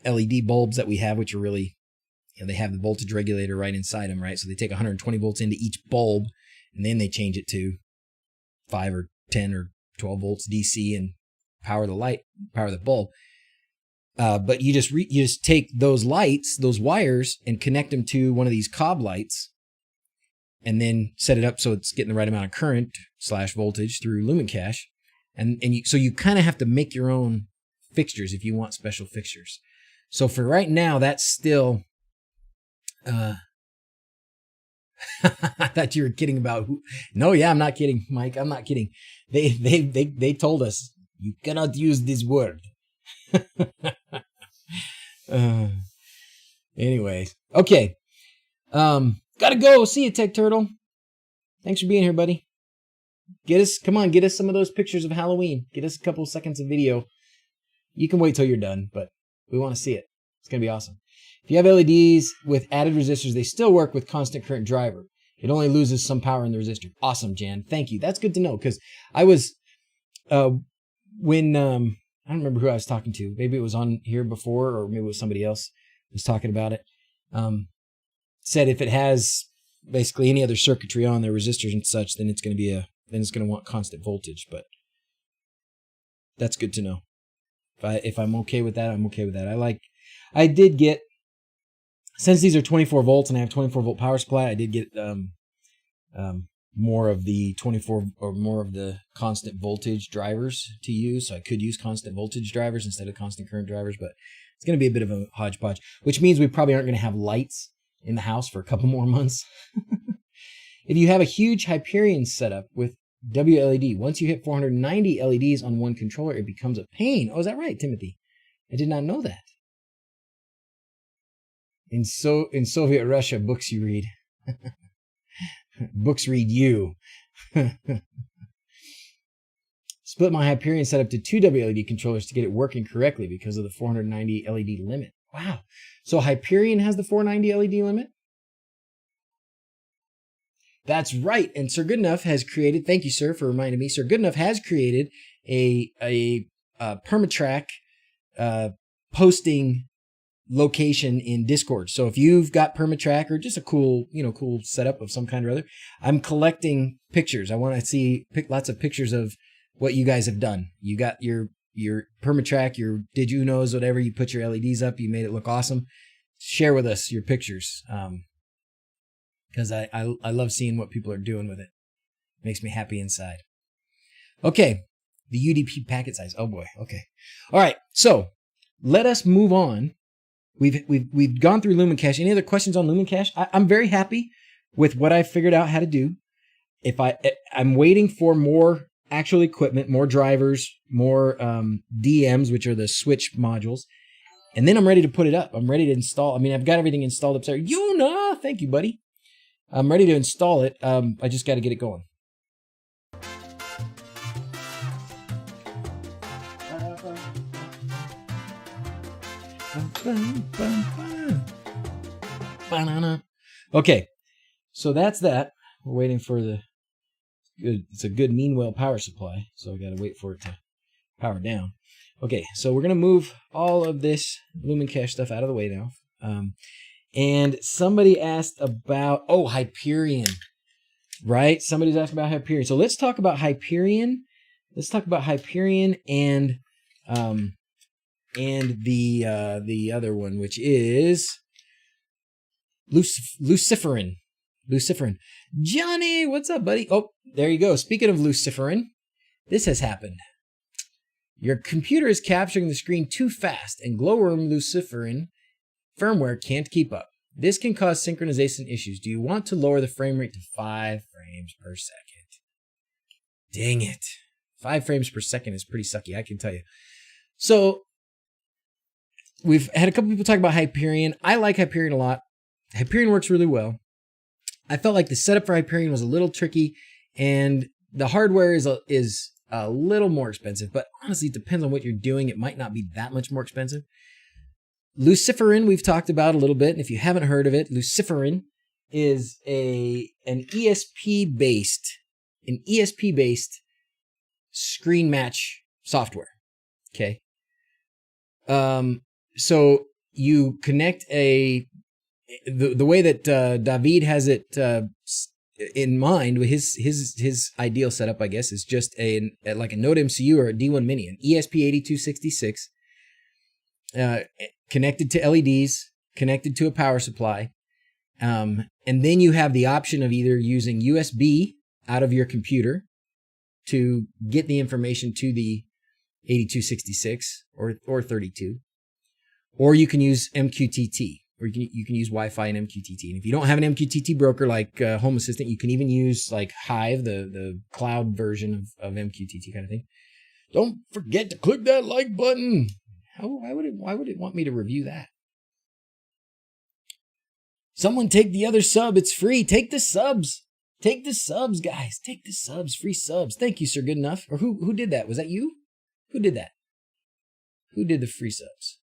LED bulbs that we have, which are really, they have the voltage regulator right inside them, right? So they take 120 volts into each bulb, and then they change it to 5 or 10 or 12 volts DC and power the bulb. But you just take those lights, those wires, and connect them to one of these COB lights, and then set it up so it's getting the right amount of current / voltage through LumenCache. So you kind of have to make your own fixtures if you want special fixtures. So for right now, that's still. I thought you were kidding about who. No, yeah, I'm not kidding, Mike. I'm not kidding. They told us you cannot use this word. Anyways, okay. Gotta go. See you, Tech Turtle. Thanks for being here, buddy. Get us some of those pictures of Halloween. Get us a couple of seconds of video. You can wait till you're done, but we want to see it. It's gonna be awesome. If you have LEDs with added resistors, they still work with constant current driver. It only loses some power in the resistor. Awesome, Jan. Thank you. That's good to know, because I was when I don't remember who I was talking to. Maybe it was on here before, or maybe it was somebody else was talking about it. Said if it has basically any other circuitry on their resistors and such, then it's going to want constant voltage. But that's good to know. If I'm okay with that, I'm okay with that. I did get, since these are 24 volts and I have 24 volt power supply, I did get more of the 24 or more of the constant voltage drivers to use. So I could use constant voltage drivers instead of constant current drivers, but it's going to be a bit of a hodgepodge, which means we probably aren't going to have lights in the house for a couple more months. If you have a huge Hyperion setup with WLED, once you hit 490 LEDs on one controller, it becomes a pain. Oh, is that right, Timothy? I did not know that. In Soviet Russia, books you read. Books read you. Split my Hyperion setup to 2 WLED controllers to get it working correctly because of the 490 LED limit. Wow. So Hyperion has the 490 LED limit? That's right. And Sir Goodenough has created, thank you, sir, for reminding me. Sir Goodenough has created a Permatrack posting location in Discord. So if you've got Permatrack or just a cool setup of some kind or other, I'm collecting pictures. I want to lots of pictures of what you guys have done. You got your Permatrack, your Did You Knows, whatever. You put your LEDs up. You made it look awesome. Share with us your pictures. Because I love seeing what people are doing with it. Makes me happy inside. Okay. The UDP packet size. Oh boy. Okay. All right. So let us move on. We've gone through LumenCache. Any other questions on LumenCache? I'm very happy with what I figured out how to do. I'm waiting for more actual equipment, more drivers, more DMs, which are the switch modules, and then I'm ready to put it up. I'm ready to install. I mean, I've got everything installed up there. Yuna, thank you, buddy. I'm ready to install it. I just got to get it going. Okay, so that's that. We're waiting for it's a good Meanwell power supply, so I got to wait for it to power down. Okay, so we're going to move all of this LumenCache stuff out of the way now. And somebody asked about, Hyperion, right? Somebody's asking about Hyperion. So let's talk about Hyperion. Let's talk about Hyperion and the other one, which is Luciferin. Johnny, what's up, buddy? Oh, there you go. Speaking of Luciferin, this has happened. Your computer is capturing the screen too fast, and Glowworm Luciferin firmware can't keep up. This can cause synchronization issues. Do you want to lower the frame rate to 5 frames per second? Dang it. 5 frames per second is pretty sucky, I can tell you. So, we've had a couple people talk about Hyperion. I like Hyperion a lot. Hyperion works really well. I felt like the setup for Hyperion was a little tricky, and the hardware is a little more expensive, but honestly, it depends on what you're doing. It might not be that much more expensive. Luciferin, we've talked about a little bit, and if you haven't heard of it, Luciferin is an ESP-based screen match software. Okay. So you connect the way that David has it in mind with his ideal setup, I guess, is just like a Node MCU or a D1 Mini, an ESP8266, connected to LEDs, connected to a power supply. And then you have the option of either using USB out of your computer to get the information to the 8266 or 32, or you can use MQTT, or you can use Wi-Fi and MQTT. And if you don't have an MQTT broker like Home Assistant, you can even use like Hive, the cloud version of MQTT kind of thing. Don't forget to click that like button. Why would it want me to review that? Someone take the other sub. It's free. Take the subs. Take the subs, guys. Take the subs. Free subs. Thank you, Sir Good Enough. Or who did that? Was that you? Who did that? Who did the free subs?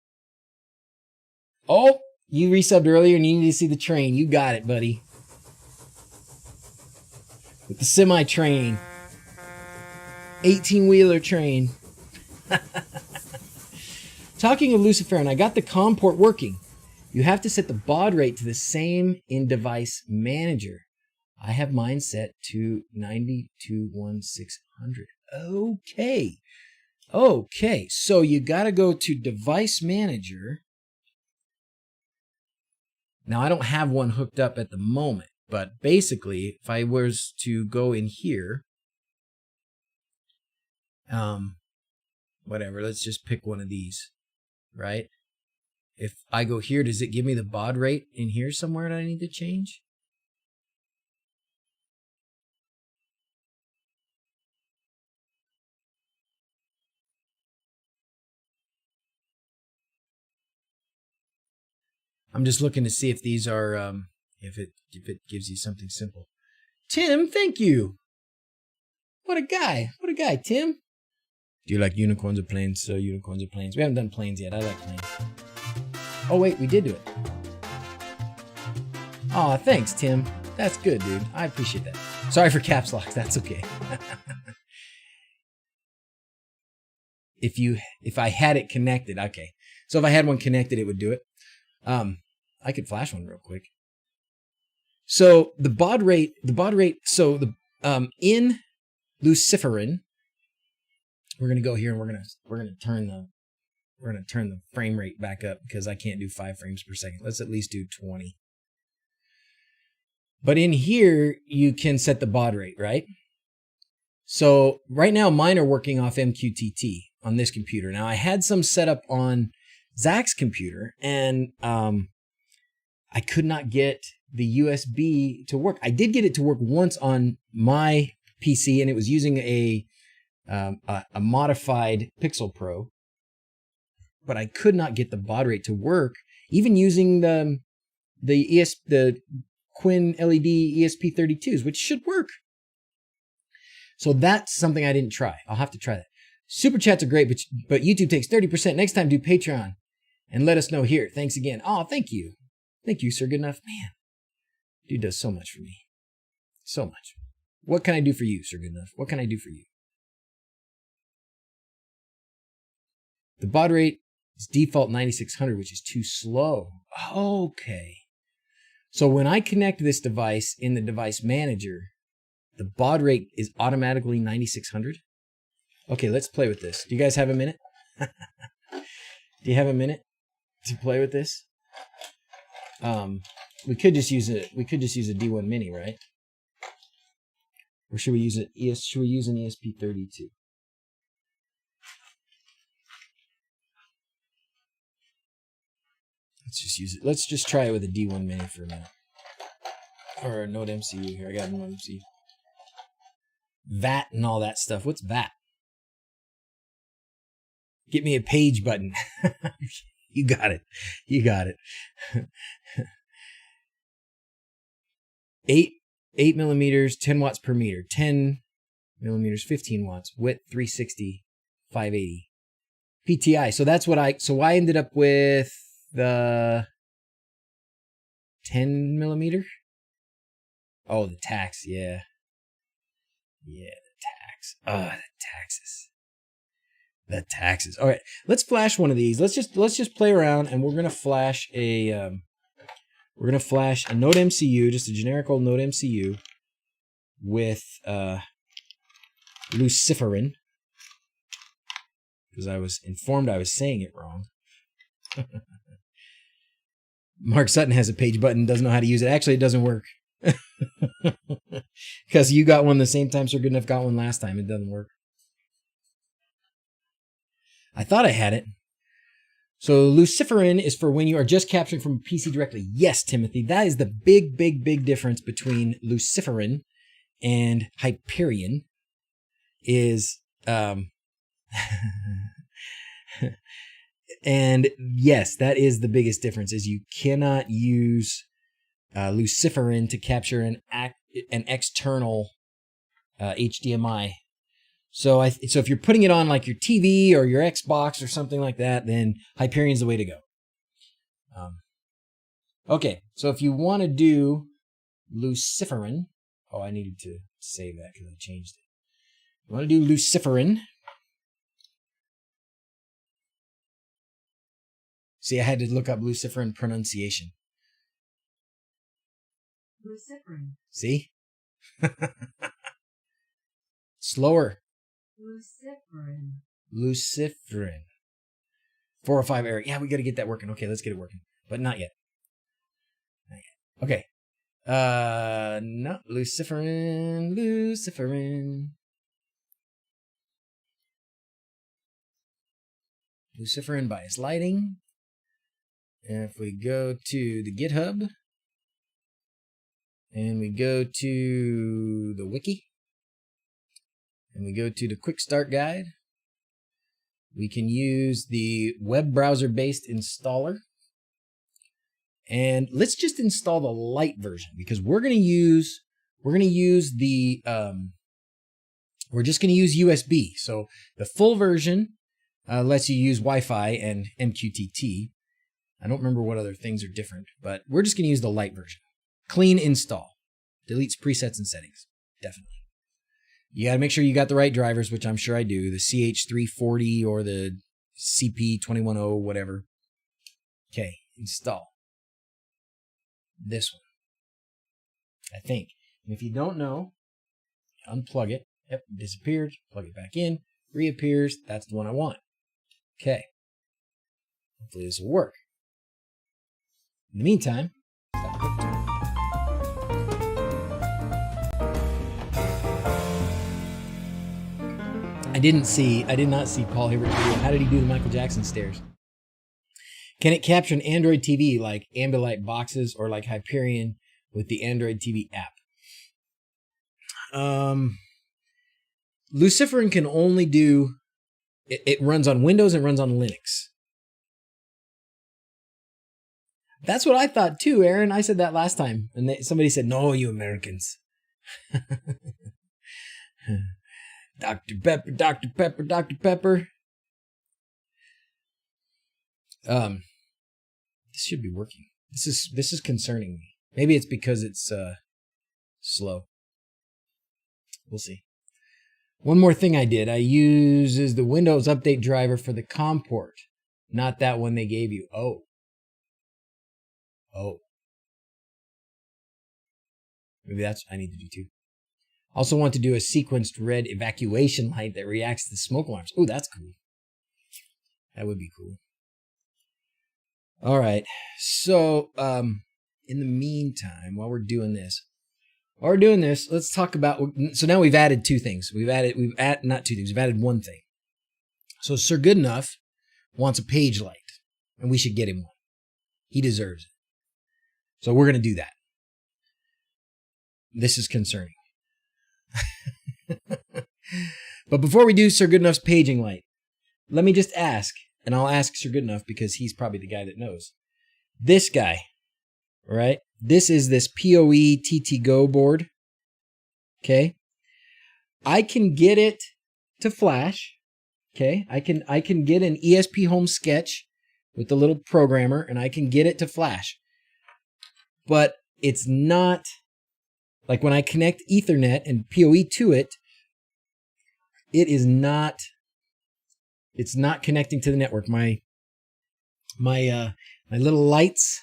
Oh, you resubbed earlier and you need to see the train. You got it, buddy. With the semi-train. 18-wheeler train. Talking of Luciferin, I got the COM port working. You have to set the baud rate to the same in Device Manager. I have mine set to 921600. Okay. Okay, so you got to go to Device Manager. Now, I don't have one hooked up at the moment, but basically, if I was to go in here, whatever, let's just pick one of these, right? If I go here, does it give me the baud rate in here somewhere that I need to change? I'm just looking to see if these are, if it gives you something simple. Tim, thank you. What a guy. What a guy, Tim. Do you like unicorns or planes? Unicorns or planes? We haven't done planes yet. I like planes. Oh, wait, we did do it. Aw, thanks, Tim. That's good, dude. I appreciate that. Sorry for caps locks. That's okay. If I had it connected, okay. So if I had one connected, it would do it. I could flash one real quick. So the baud rate, so in Luciferin, we're going to go here and we're going to turn the frame rate back up because I can't do 5 frames per second. Let's at least do 20. But in here, you can set the baud rate, right? So right now, mine are working off MQTT on this computer. Now, I had some set up on Zach's computer, and I could not get the USB to work. I did get it to work once on my PC, and it was using a modified Pixel Pro, but I could not get the baud rate to work, even using the Quinn LED ESP32s, which should work. So that's something I didn't try. I'll have to try that. Super chats are great, but YouTube takes 30%. Next time, do Patreon and let us know here. Thanks again. Oh, thank you. Thank you, Sir Good Enough. Man, dude does so much for me. So much. What can I do for you, Sir Good Enough? What can I do for you? The baud rate is default 9600, which is too slow. Okay. So when I connect this device in the device manager, the baud rate is automatically 9600. Okay, let's play with this. Do you guys have a minute? Do you have a minute to play with this? We could just use a D1 Mini, right? Or should we use an ESP32? Let's just use it. Let's just try it with a D1 Mini for a minute. Or a Node MCU here. I got a Node MCU. VAT and all that stuff. What's VAT? Get me a page button. You got it. You got it. 8 millimeters, 10 watts per meter. 10 millimeters, 15 watts, width 360, 580 PTI. So that's what I ended up with the 10 millimeter. Oh, the tax, yeah. Yeah, the tax. Oh, the taxes. The taxes. All right, let's flash one of these. Let's just play around, and we're gonna flash a Node MCU, just a generic old Node MCU with Luciferin, because I was informed I was saying it wrong. Mark Sutton has a page button, doesn't know how to use it. Actually, it doesn't work. Because you got one the same time Sir Goodenough got one last time. It doesn't work. I thought I had it. So Luciferin is for when you are just capturing from a PC directly. Yes, Timothy, that is the big, big, big difference between Luciferin and Hyperion is, and yes, that is the biggest difference, is you cannot use Luciferin to capture an external HDMI. So if you're putting it on like your TV or your Xbox or something like that, then Hyperion's the way to go. Okay, so if you want to do Luciferin, oh, I needed to save that because I changed it. You want to do Luciferin. See, I had to look up Luciferin pronunciation. Luciferin. See? Slower. Luciferin. 405 error. Yeah, we got to get that working. Okay, let's get it working. But not yet. Not yet. Okay. No, Luciferin. Luciferin bias lighting. And if we go to the GitHub and we go to the wiki and we go to the quick start guide, we can use the web browser based installer. And let's just install the light version, because we're just going to use USB. So the full version lets you use Wi-Fi and MQTT. I don't remember what other things are different, but we're just going to use the light version. Clean install. Deletes presets and settings. Definitely. You got to make sure you got the right drivers, which I'm sure I do. The CH340 or the CP210, whatever. Okay, install. This one, I think. And if you don't know, unplug it. Yep, disappeared. Plug it back in. Reappears. That's the one I want. Okay. Hopefully this will work. In the meantime, stop QuickTime. I did not see Paul Hibbert's video. How did he do the Michael Jackson stairs? Can it capture an Android TV like Ambilight boxes or like Hyperion with the Android TV app? Luciferin can only do, it runs on Windows and runs on Linux. That's what I thought too, Aaron. I said that last time. And somebody said, no, you Americans. Dr. Pepper, Dr. Pepper, Dr. Pepper. This should be working. This is concerning me. Maybe it's because it's slow. We'll see. One more thing I did. I uses the Windows Update driver for the COM port, not that one they gave you. Oh. Maybe that's what I need to do too. Also want to do a sequenced red evacuation light that reacts to smoke alarms. Oh, that's cool. That would be cool. All right. So, in the meantime, while we're doing this, let's talk about, so now we've added two things. We've added one thing. So Sir Goodenough wants a page light, and we should get him one. He deserves it. So we're going to do that. This is concerning. But before we do Sir Goodenough's paging light, let me just ask, and I'll ask Sir Goodenough because he's probably the guy that knows. This guy, right? This is this PoE TT Go board. Okay. I can get it to flash. Okay, I can get an ESP home sketch with the little programmer, and I can get it to flash. But it's not like when I connect Ethernet and PoE to it, it's not connecting to the network. My little lights,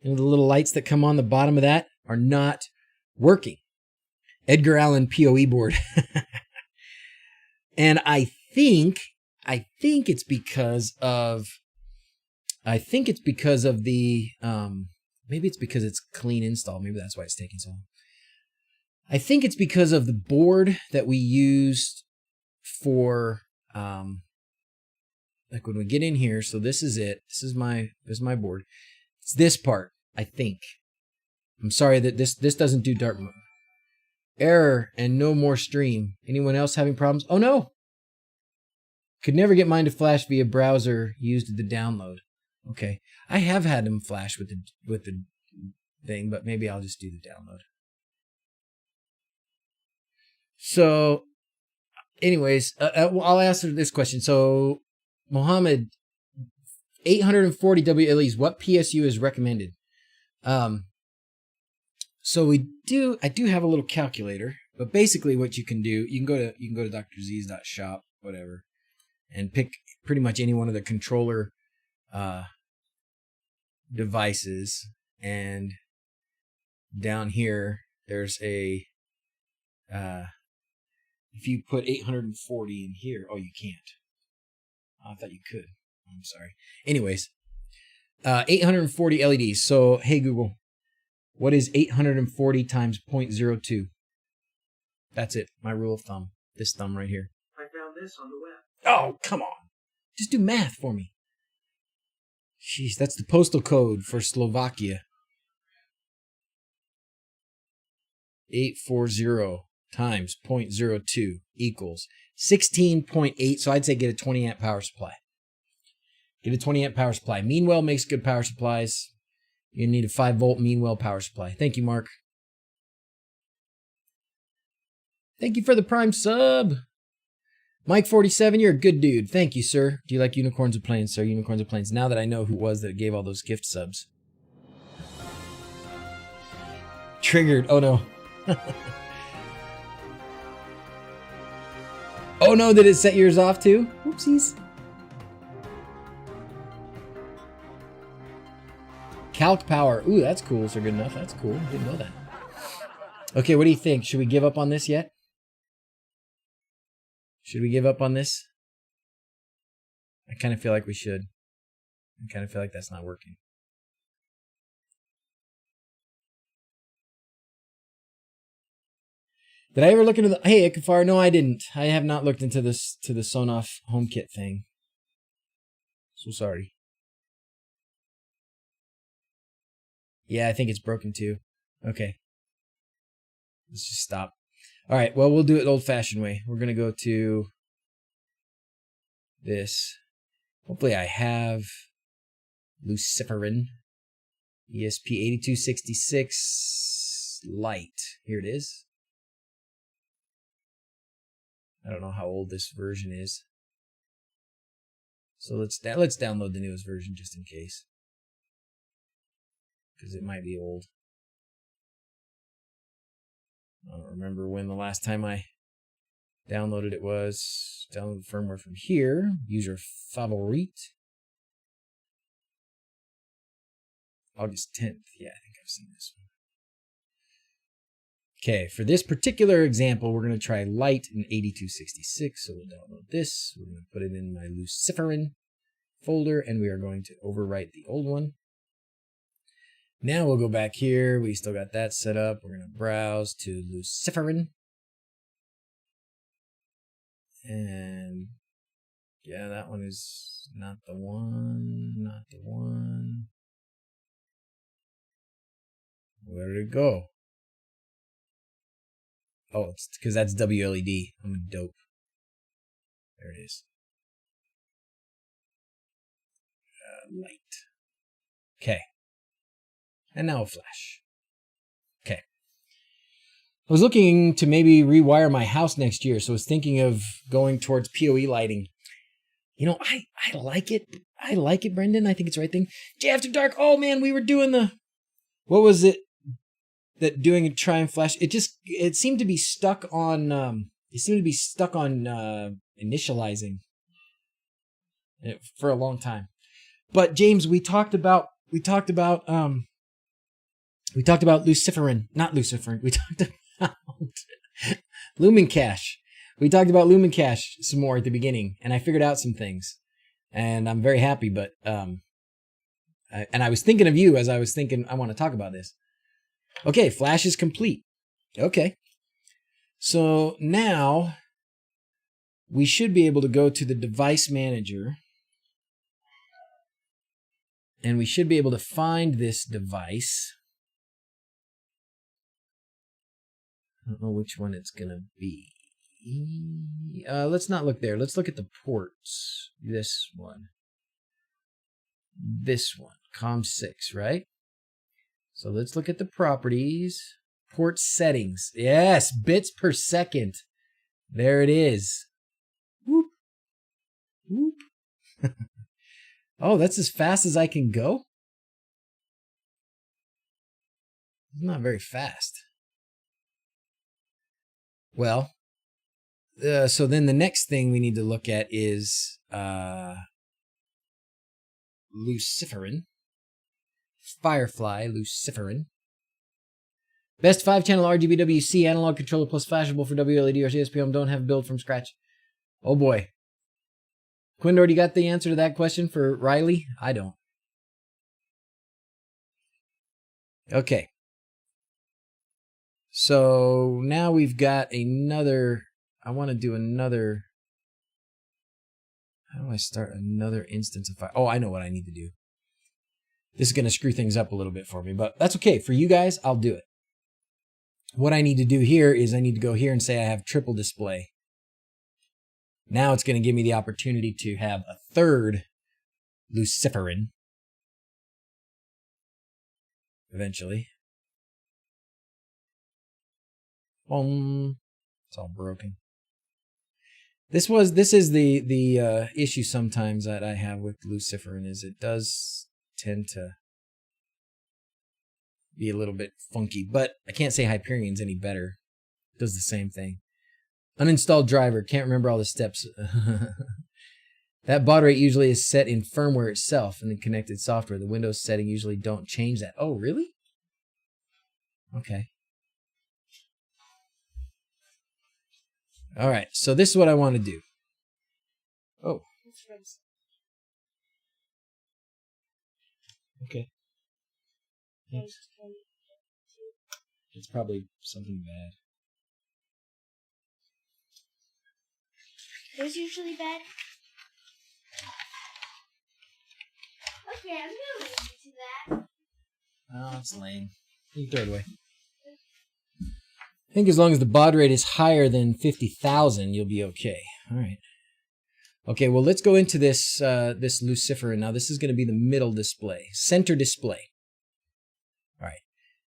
the little lights that come on the bottom of that are not working. Edgar Allan PoE board. And I think it's because of the maybe it's because it's clean install. Maybe that's why it's taking so long. I think it's because of the board that we used for like when we get in here. So this is it. This is my board. It's this part, I think. I'm sorry that this doesn't do dark mode. Error and no more stream. Anyone else having problems? Oh no. Could never get mine to flash via browser used the download. Okay. I have had them flash with the thing, but maybe I'll just do the download. So anyways, I'll answer this question. So Mohammed, 840 WLEs, what PSU is recommended? So I do have a little calculator, but basically what you can do, you can go to DrZzs.shop, whatever, and pick pretty much any one of the controller devices, and down here there's a if you put 840 in here, oh, you can't. I thought you could. I'm sorry. Anyways, 840 LEDs. So hey Google, what is 840 times 0.02? That's it. My rule of thumb. This thumb right here. I found this on the web. Oh, come on. Just do math for me. Jeez, that's the postal code for Slovakia. 840 times 0.02 equals 16.8. So I'd say get a 20 amp power supply. Get a 20 amp power supply. Meanwell makes good power supplies. You need a 5 volt Meanwell power supply. Thank you, Mark. Thank you for the Prime sub. Mike47, you're a good dude. Thank you, sir. Do you like Unicorns of Plains, sir? Unicorns of Plains. Now that I know who it was that gave all those gift subs. Triggered. Oh, no. Oh, no. Did it set yours off, too? Whoopsies. Calc power. Ooh, that's cool. Is there good enough? That's cool. I didn't know that. Okay, what do you think? Should we give up on this yet? Should we give up on this? I kind of feel like we should. I kind of feel like that's not working. Did I ever look into the... Hey, Ikafar, no, I didn't. I have not looked into this, to the Sonoff HomeKit thing. So sorry. Yeah, I think it's broken too. Okay. Let's just stop. All right, well, we'll do it the old-fashioned way. We're going to go to this. Hopefully I have Luciferin ESP8266 Lite. Here it is. I don't know how old this version is. So let's download the newest version just in case. Because it might be old. I don't remember when the last time I downloaded it was. Download the firmware from here. User favorite. August 10th. Yeah, I think I've seen this one. Okay, for this particular example, we're going to try Lite in 8266. So we'll download this. We're going to put it in my Luciferin folder, and we are going to overwrite the old one. Now we'll go back here. We still got that set up. We're going to browse to Luciferin. And yeah, that one is not the one. Not the one. Where did it go? Oh, it's because that's WLED. I'm a dope. There it is. Light. Okay. And now a flash. Okay. I was looking to maybe rewire my house next year, so I was thinking of going towards PoE lighting. You know, I like it. I like it, Brendan. I think it's the right thing. Jay After Dark. Oh man, we were doing the, what was it that doing a try and flash? It seemed to be stuck on initializing it for a long time. But James, we talked about Luciferin, not Luciferin. We talked about LumenCache. We talked about LumenCache some more at the beginning, and I figured out some things, and I'm very happy. But I was thinking of you as I was thinking I want to talk about this. Okay, Flash is complete. Okay, so now we should be able to go to the device manager, and we should be able to find this device. I don't know which one it's gonna be. Let's not look there. Let's look at the ports. This one. This one. COM6, right? So let's look at the properties. Port settings. Yes, bits per second. There it is. Whoop. Whoop. Oh, that's as fast as I can go? It's not very fast. Well, so then the next thing we need to look at is Luciferin. Firefly, Luciferin. Best 5-channel RGB-WC analog controller plus flashable for WLED or CSPM. Don't have build from scratch. Oh boy. Quindor, do you got the answer to that question for Riley? I don't. Okay. So now we've got another, I want to do another, how do I start another instance of fire? Oh, I know what I need to do. This is going to screw things up a little bit for me, but that's okay. For you guys, I'll do it. What I need to do here is I need to go here and say I have triple display. Now it's going to give me the opportunity to have a third Luciferin. Eventually. Boom. It's all broken. This is the issue sometimes that I have with Luciferin, is it does tend to be a little bit funky, but I can't say Hyperion's any better. It does the same thing. Uninstalled driver, can't remember all the steps. That baud rate usually is set in firmware itself and the connected software. The Windows setting usually don't change that. Oh, really? Okay. All right, so this is what I want to do. Oh. Okay. Thanks. It's probably something bad. It's usually bad. Okay, I'm gonna listen to that. Oh, that's lame. You can throw it away. I think as long as the baud rate is higher than 50,000, you'll be okay. All right. Okay, well, let's go into this this Luciferin. Now, this is going to be the middle display, center display. All right.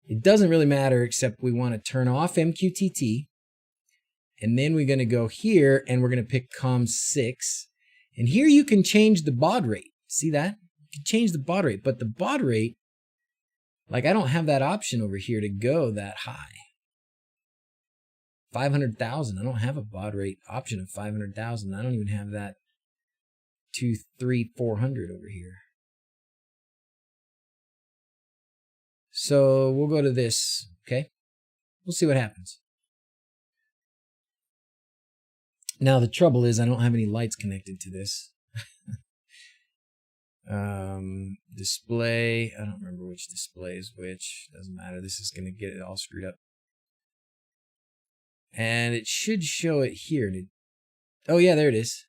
It doesn't really matter, except we want to turn off MQTT. And then we're going to go here, and we're going to pick COM6. And here you can change the baud rate. See that? You can change the baud rate. But the baud rate, like, I don't have that option over here to go that high. 500,000. I don't have a baud rate option of 500,000. I don't even have that 2, 3, 400 over here. So we'll go to this, okay? We'll see what happens. Now the trouble is I don't have any lights connected to this. Display, I don't remember which display is which. Doesn't matter. This is going to get it all screwed up. And it should show it here. Oh yeah, there it is.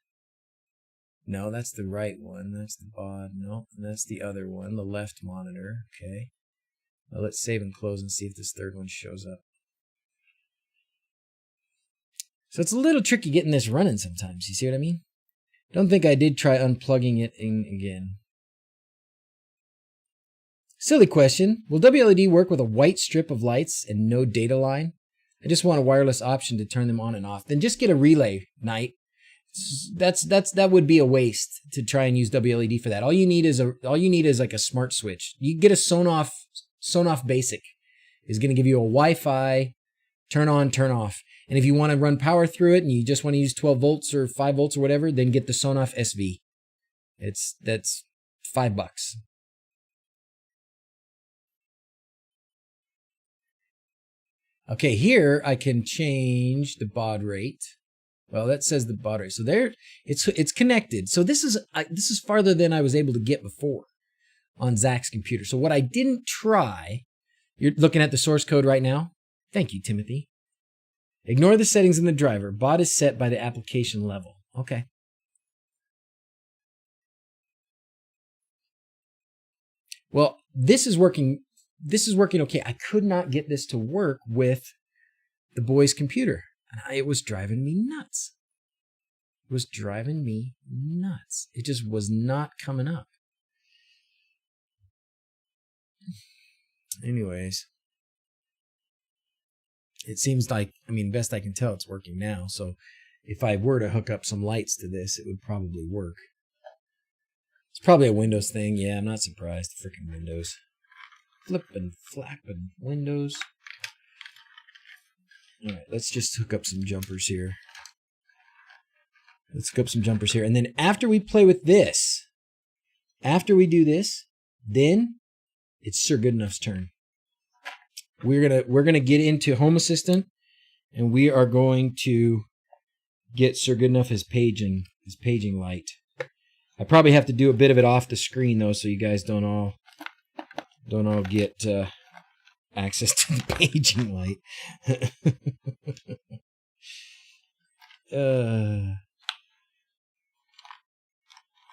No, that's the right one. That's the baud. No, that's the other one, the left monitor. Okay. Well, let's save and close and see if this third one shows up. So it's a little tricky getting this running sometimes. You see what I mean? Don't think I did try unplugging it in again. Silly question. Will WLED work with a white strip of lights and no data line? I just want a wireless option to turn them on and off. Then just get a relay, Knight. That would be a waste to try and use WLED for that. All you need is like a smart switch. You get a Sonoff Basic is going to give you a Wi-Fi turn on, turn off. And if you want to run power through it and you just want to use 12 volts or 5 volts or whatever, then get the Sonoff SV. That's $5. Okay, here I can change the baud rate. Well, that says the baud rate. So there, it's connected. So this is farther than I was able to get before on Zach's computer. So what I didn't try, you're looking at the source code right now. Thank you, Timothy. Ignore the settings in the driver. Baud is set by the application level. Okay. Well, this is working okay. I could not get this to work with the boy's computer. And it was driving me nuts. It was driving me nuts. It just was not coming up. Anyways, it seems like, I mean, best I can tell, it's working now. So if I were to hook up some lights to this, it would probably work. It's probably a Windows thing. Yeah, I'm not surprised. Freaking Windows. Flippin', flappin' Windows. All right, let's just hook up some jumpers here. Let's hook up some jumpers here. And then after we play with this, after we do this, then it's Sir Goodenough's turn. We're gonna get into Home Assistant, and we are going to get Sir Goodenough his paging light. I probably have to do a bit of it off the screen though, so you guys don't all get access to the paging light.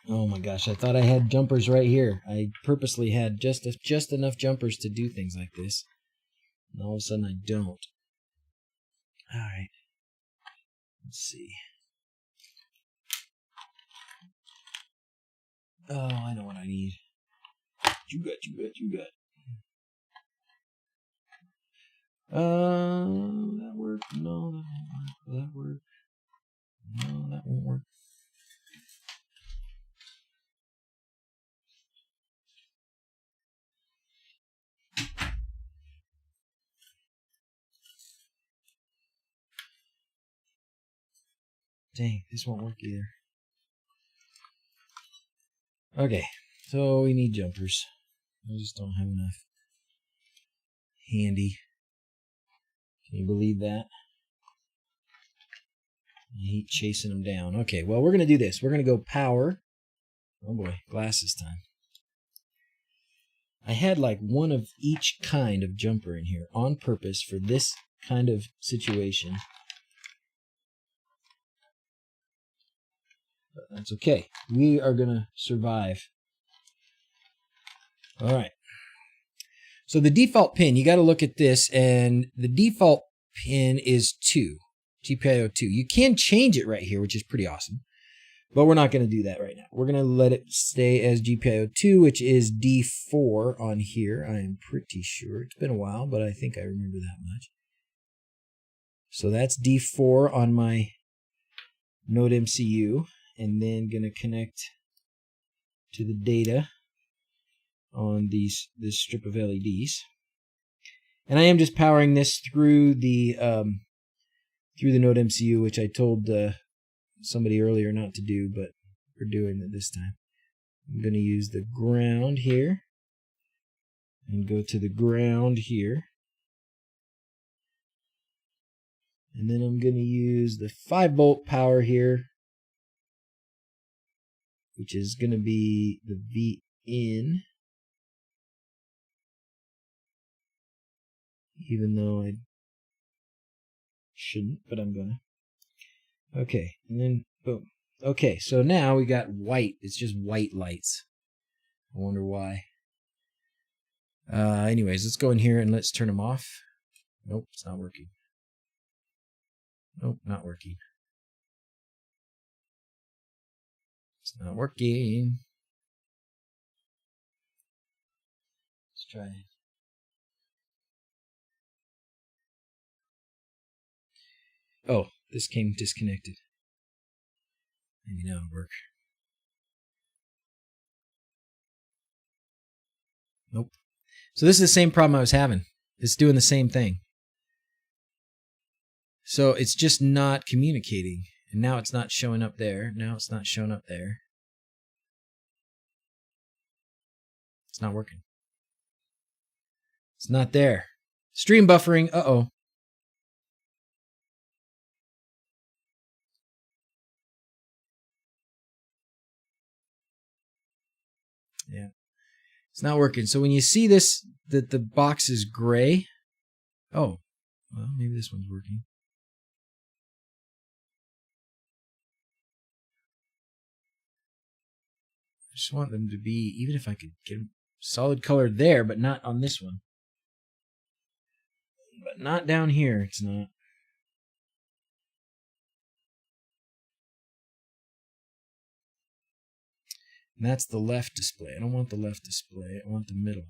Oh my gosh, I thought I had jumpers right here. I purposely had just enough jumpers to do things like this. And all of a sudden I don't. All right. Let's see. Oh, I know what I need. You got. That work? No, that won't work. Will that work? No, that won't work. Dang, this won't work either. Okay, so we need jumpers. I just don't have enough handy. Can you believe that? I hate chasing them down. Okay, well, we're going to do this. We're going to go power. Oh boy, glasses time. I had like one of each kind of jumper in here on purpose for this kind of situation. But that's okay. We are going to survive. All right. So the default pin, you got to look at this, and the default pin is 2, GPIO 2. You can change it right here, which is pretty awesome, but we're not going to do that right now. We're going to let it stay as GPIO 2, which is D4 on here. I am pretty sure. It's been a while, but I think I remember that much. So that's D4 on my Node MCU, and then going to connect to the data on this strip of LEDs, and I am just powering this through the Node MCU, which I told somebody earlier not to do, but we're doing it this time. I'm going to use the ground here and go to the ground here, and then I'm going to use the 5-volt power here, which is going to be the VIN. Even though I shouldn't, but I'm gonna. Okay, and then boom. Okay, so now we got white. It's just white lights. I wonder why. Anyways, let's go in here and let's turn them off. Nope, it's not working. Nope, not working. It's not working. Let's try it. Oh, this came disconnected. Maybe now it'll work. Nope. So this is the same problem I was having. It's doing the same thing. So it's just not communicating. And now it's not showing up there. Now it's not showing up there. It's not working. It's not there. Stream buffering. Uh-oh. Yeah. It's not working. So when you see this, that the box is gray. Oh, well, maybe this one's working. I just want them to be, even if I could get them solid color there, but not on this one. But not down here, it's not. And that's the left display. I don't want the left display. I want the middle.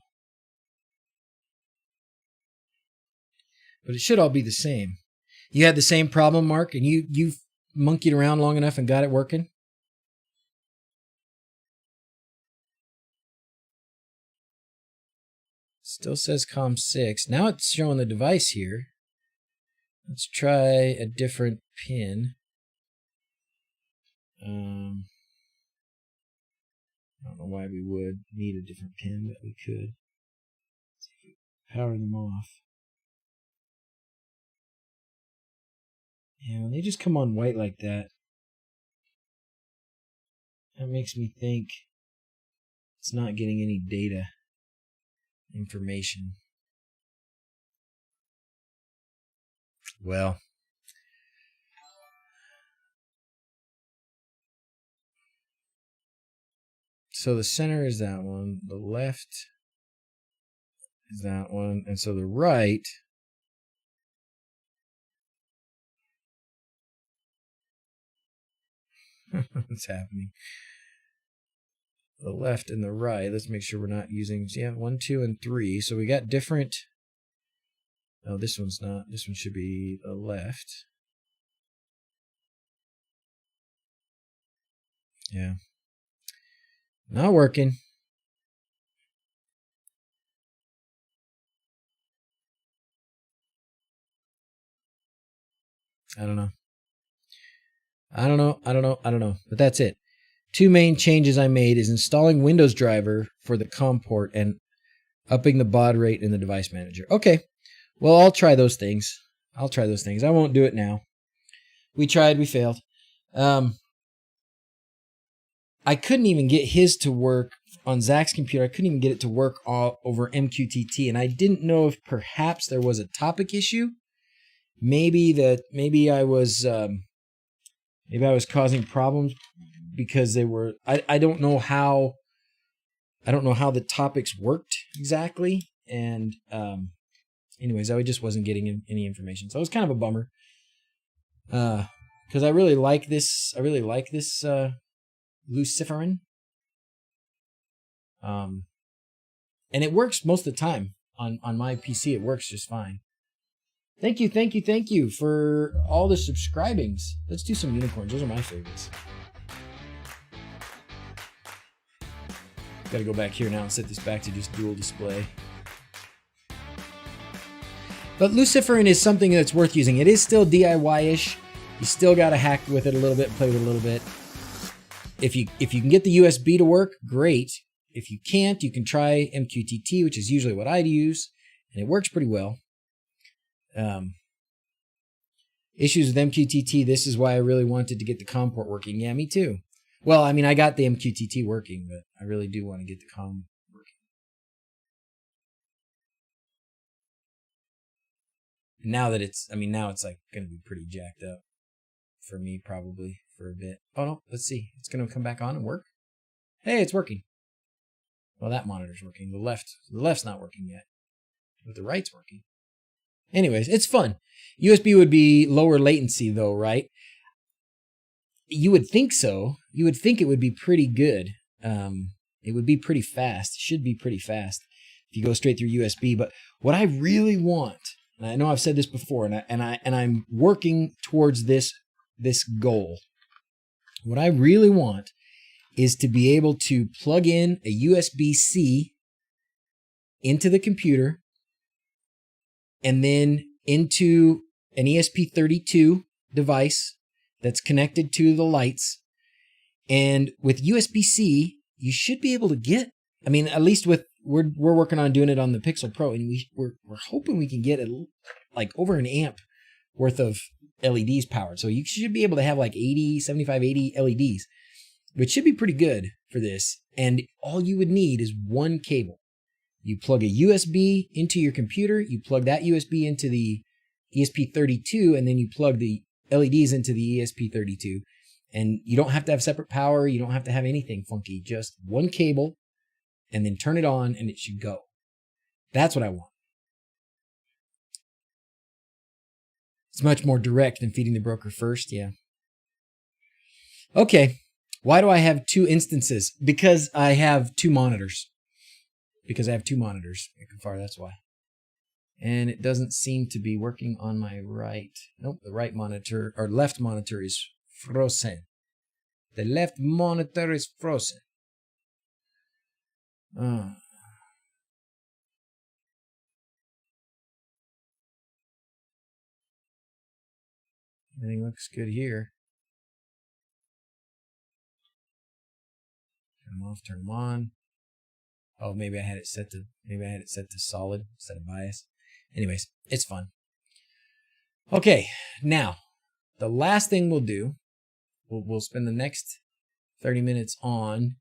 But it should all be the same. You had the same problem, Mark, and you monkeyed around long enough and got it working? Still says COM6. Now it's showing the device here. Let's try a different pin. I don't know why we would need a different pin, but we could. Power them off. Yeah, when they just come on white like that, that makes me think it's not getting any data information. Well, so the center is that one, the left is that one, and so the right what's happening? The left and the right. Let's make sure we're not using, yeah, 1, 2, and 3. So we got different. Oh, this one's not. This one should be the left. Yeah. Not working. I don't know. I don't know. But that's it. 2 main changes I made is installing Windows driver for the COM port and upping the baud rate in the device manager. Okay. Well, I'll try those things. I won't do it now. We tried, we failed. I couldn't even get his to work on Zach's computer. I couldn't even get it to work all over MQTT, and I didn't know if perhaps there was a topic issue. Maybe I was causing problems because they were. I don't know how the topics worked exactly, and anyways, I just wasn't getting any information, so it was kind of a bummer. Because I really like this. Luciferin. And it works most of the time on my PC. It works just fine. Thank you for all the subscribings. Let's do some unicorns. Those are my favorites. Got to go back here now and set this back to just dual display. But Luciferin is something that's worth using. It is still DIY-ish. You still got to hack with it a little bit, play with it a little bit. If you can get the USB to work, great. If you can't, you can try MQTT, which is usually what I'd use, and it works pretty well. Issues with MQTT, this is why I really wanted to get the COM port working. Yeah, me too. Well, I mean, I got the MQTT working, but I really do want to get the COM working. And now it's like going to be pretty jacked up for me probably for a bit. Oh no, let's see. It's going to come back on and work. Hey, it's working. Well, that monitor's working. The left's not working yet, but the right's working. Anyways, it's fun. USB would be lower latency though, right? You would think so. You would think it would be pretty good. It would be pretty fast. It should be pretty fast if you go straight through USB. But what I really want and I know I've said this before, and I'm working towards this goal. What I really want is to be able to plug in a USB-C into the computer and then into an ESP32 device that's connected to the lights. And with USB-C, you should be able to get, I mean, at least with, we're working on doing it on the Pixel Pro, and we're hoping we can get like over an amp worth of LEDs powered. So you should be able to have like 75, 80 LEDs, which should be pretty good for this. And all you would need is one cable. You plug a USB into your computer, you plug that USB into the ESP32, and then you plug the LEDs into the ESP32. And you don't have to have separate power. You don't have to have anything funky. Just one cable, and then turn it on, and it should go. That's what I want. It's much more direct than feeding the broker first. Yeah. Okay. Why do I have two instances? Because I have two monitors. That's why. And it doesn't seem to be working on my right. Nope, the right monitor, or left monitor is frozen. The left monitor is frozen. Everything looks good here. Turn them off, turn them on. Oh, maybe I had it set to solid instead of bias. Anyways, it's fun. Okay, now the last thing we'll do, we'll spend the next 30 minutes on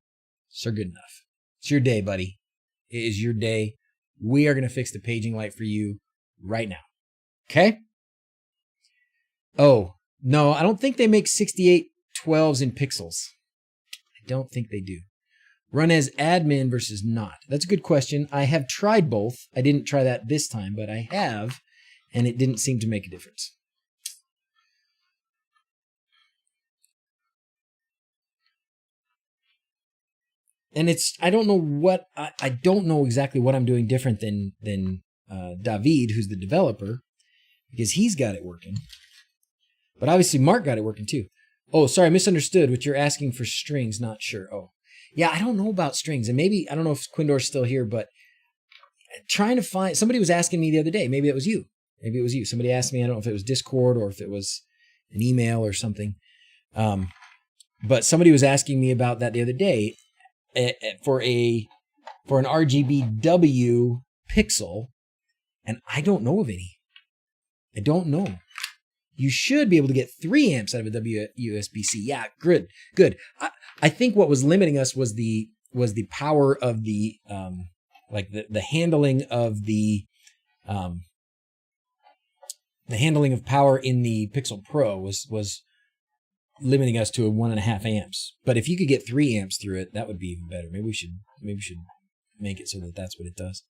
Sir Good Enough. It's your day, buddy. It is your day. We are going to fix the paging light for you right now. Okay? Oh, no, I don't think they make 6812s in pixels. I don't think they do. Run as admin versus not. That's a good question. I have tried both. I didn't try that this time, but I have, and it didn't seem to make a difference. And I don't know exactly what I'm doing different than David, who's the developer, because he's got it working. But obviously Mark got it working too. Oh, sorry, I misunderstood what you're asking for strings, not sure. Oh, yeah, I don't know about strings. And maybe, I don't know if Quindor's still here, but trying to find, somebody was asking me the other day, maybe it was you. Somebody asked me, I don't know if it was Discord or if it was an email or something. But somebody was asking me about that the other day for an RGBW pixel, and I don't know of any. I don't know. You should be able to get 3 amps out of a USB-C. Yeah, good. I think what was limiting us was the power of the the handling of the handling of power in the Pixel Pro was limiting us to a 1.5 amps. But if you could get 3 amps through it, that would be even better. Maybe we should make it so that that's what it does.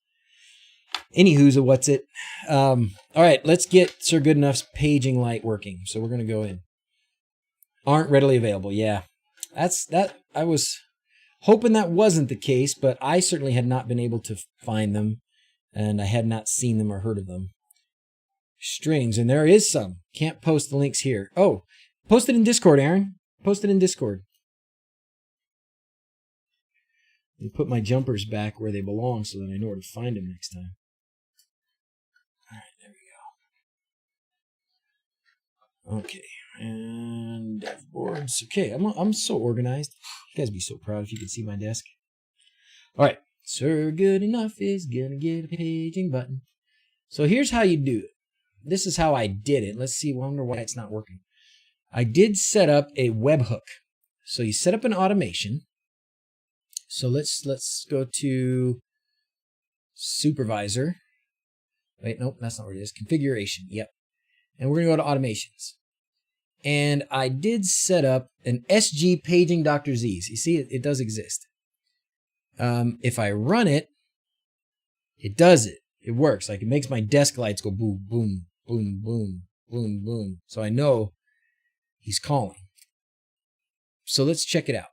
Anywho's a what's it? All right, let's get Sir Good Enough's paging light working. So we're going to go in. Aren't readily available. Yeah, I was hoping that wasn't the case, but I certainly had not been able to find them, and I had not seen them or heard of them. Strings, and there is some. Can't post the links here. Oh, post it in Discord, Aaron. Post it in Discord. Let me put my jumpers back where they belong so that I know where to find them next time. All right, there we go. Okay, and dev boards. Okay, I'm so organized. You guys would be so proud if you could see my desk. All right, Sir Good Enough is gonna get a paging button. So here's how you do it. This is how I did it. Let's see. I wonder why it's not working. I did set up a webhook. So you set up an automation. So let's go to supervisor. Wait, nope, that's not where it is. Configuration. Yep. And we're going to go to automations. And I did set up an SG paging DrZzs. You see, it does exist. If I run it, it does it. It works. Like, it makes my desk lights go boom, boom, boom, boom, boom, boom. So I know he's calling. So let's check it out.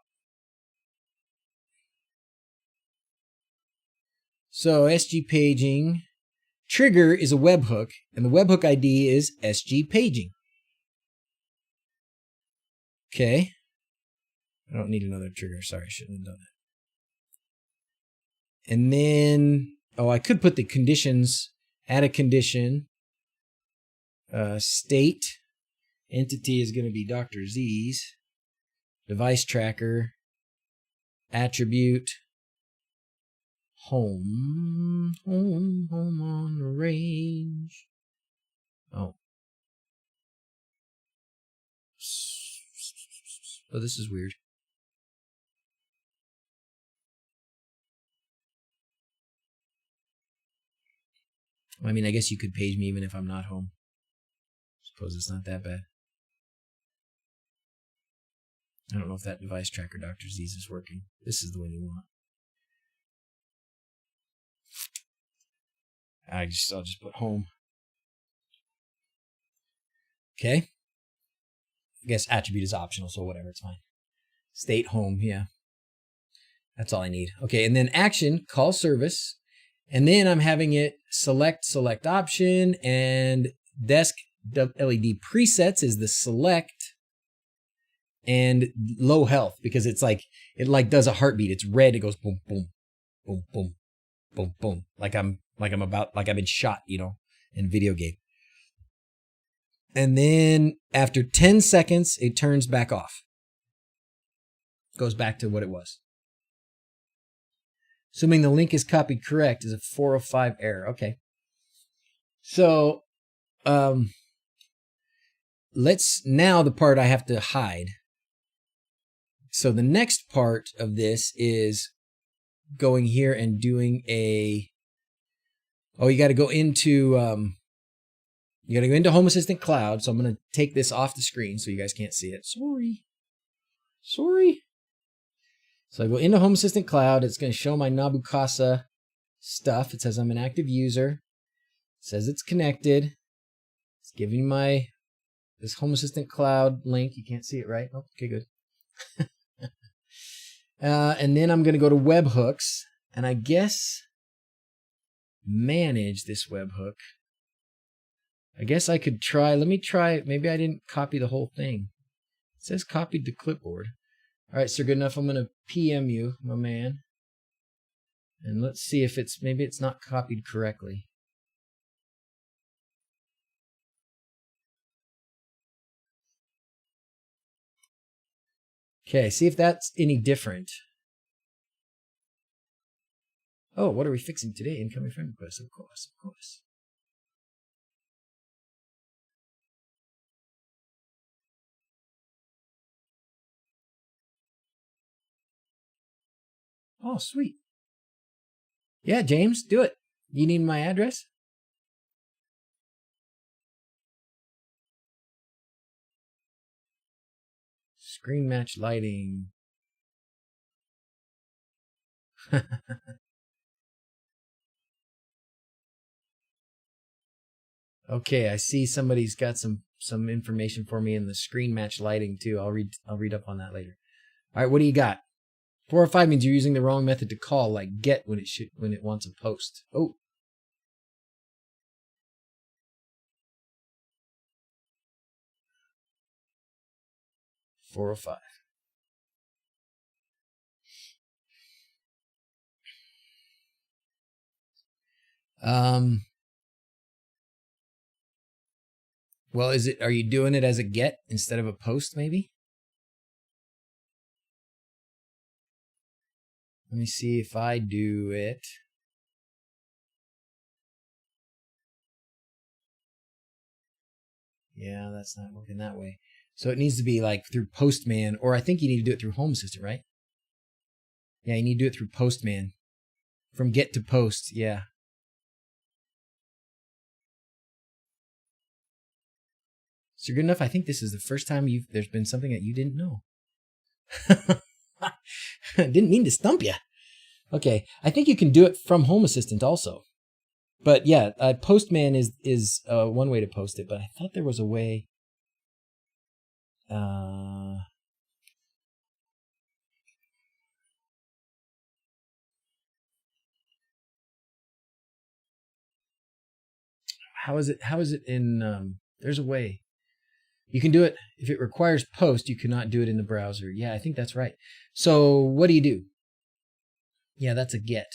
So SG paging trigger is a webhook, and the webhook ID is SG paging. Okay. I don't need another trigger. Sorry, I shouldn't have done that. And then, oh, I could put the conditions, add a condition. State, entity is going to be DrZzs. Device tracker, attribute, home on the range. Oh, this is weird. I mean, I guess you could page me even if I'm not home. Suppose it's not that bad. I don't know if that device tracker DrZzs is working. This is the one you want. I'll just put home. Okay. I guess attribute is optional, so whatever, it's fine. State home, yeah. That's all I need. Okay, and then action, call service. And then I'm having it select option, and desk LED presets is the select, and low health, because it's like, it like does a heartbeat. It's red, it goes boom, boom, boom, boom, boom, boom. Like I've been shot, you know, in a video game. And then after 10 seconds, it turns back off. Goes back to what it was. Assuming the link is copied correct is a 405 error. Okay. So, now the part I have to hide. So the next part of this is going here and doing you got to go into, Home Assistant Cloud. So I'm going to take this off the screen so you guys can't see it. Sorry. So I go into Home Assistant Cloud. It's going to show my Nabukasa stuff. It says I'm an active user. It says it's connected. It's giving me this Home Assistant Cloud link. You can't see it, right? Oh, okay, good. And then I'm going to go to webhooks, and I guess manage this webhook. I guess I could try. Let me try. Maybe I didn't copy the whole thing. It says copied to clipboard. All right, Sir Goodenough, I'm going to PM you, my man. And let's see if maybe it's not copied correctly. Okay, see if that's any different. Oh, what are we fixing today? Incoming friend request, of course. Oh, sweet. Yeah, James, do it. You need my address? Screen match lighting. Okay, I see somebody's got some information for me in the screen match lighting too. I'll read up on that later. All right, what do you got? 405 means you're using the wrong method to call, like get when it wants a post. Oh. $405. Well, are you doing it as a get instead of a post, maybe? Let me see if I do it. Yeah, that's not working that way. So it needs to be like through Postman, or I think you need to do it through Home Assistant, right? Yeah, you need to do it through Postman. From get to post, yeah. So good enough. I think this is the first time there's been something that you didn't know. Didn't mean to stump you. Okay, I think you can do it from Home Assistant also. But yeah, Postman is one way to post it, but I thought there was a way. How is it in, there's a way. You can do it. If it requires post, you cannot do it in the browser. Yeah, I think that's right. So what do? Yeah, that's a get.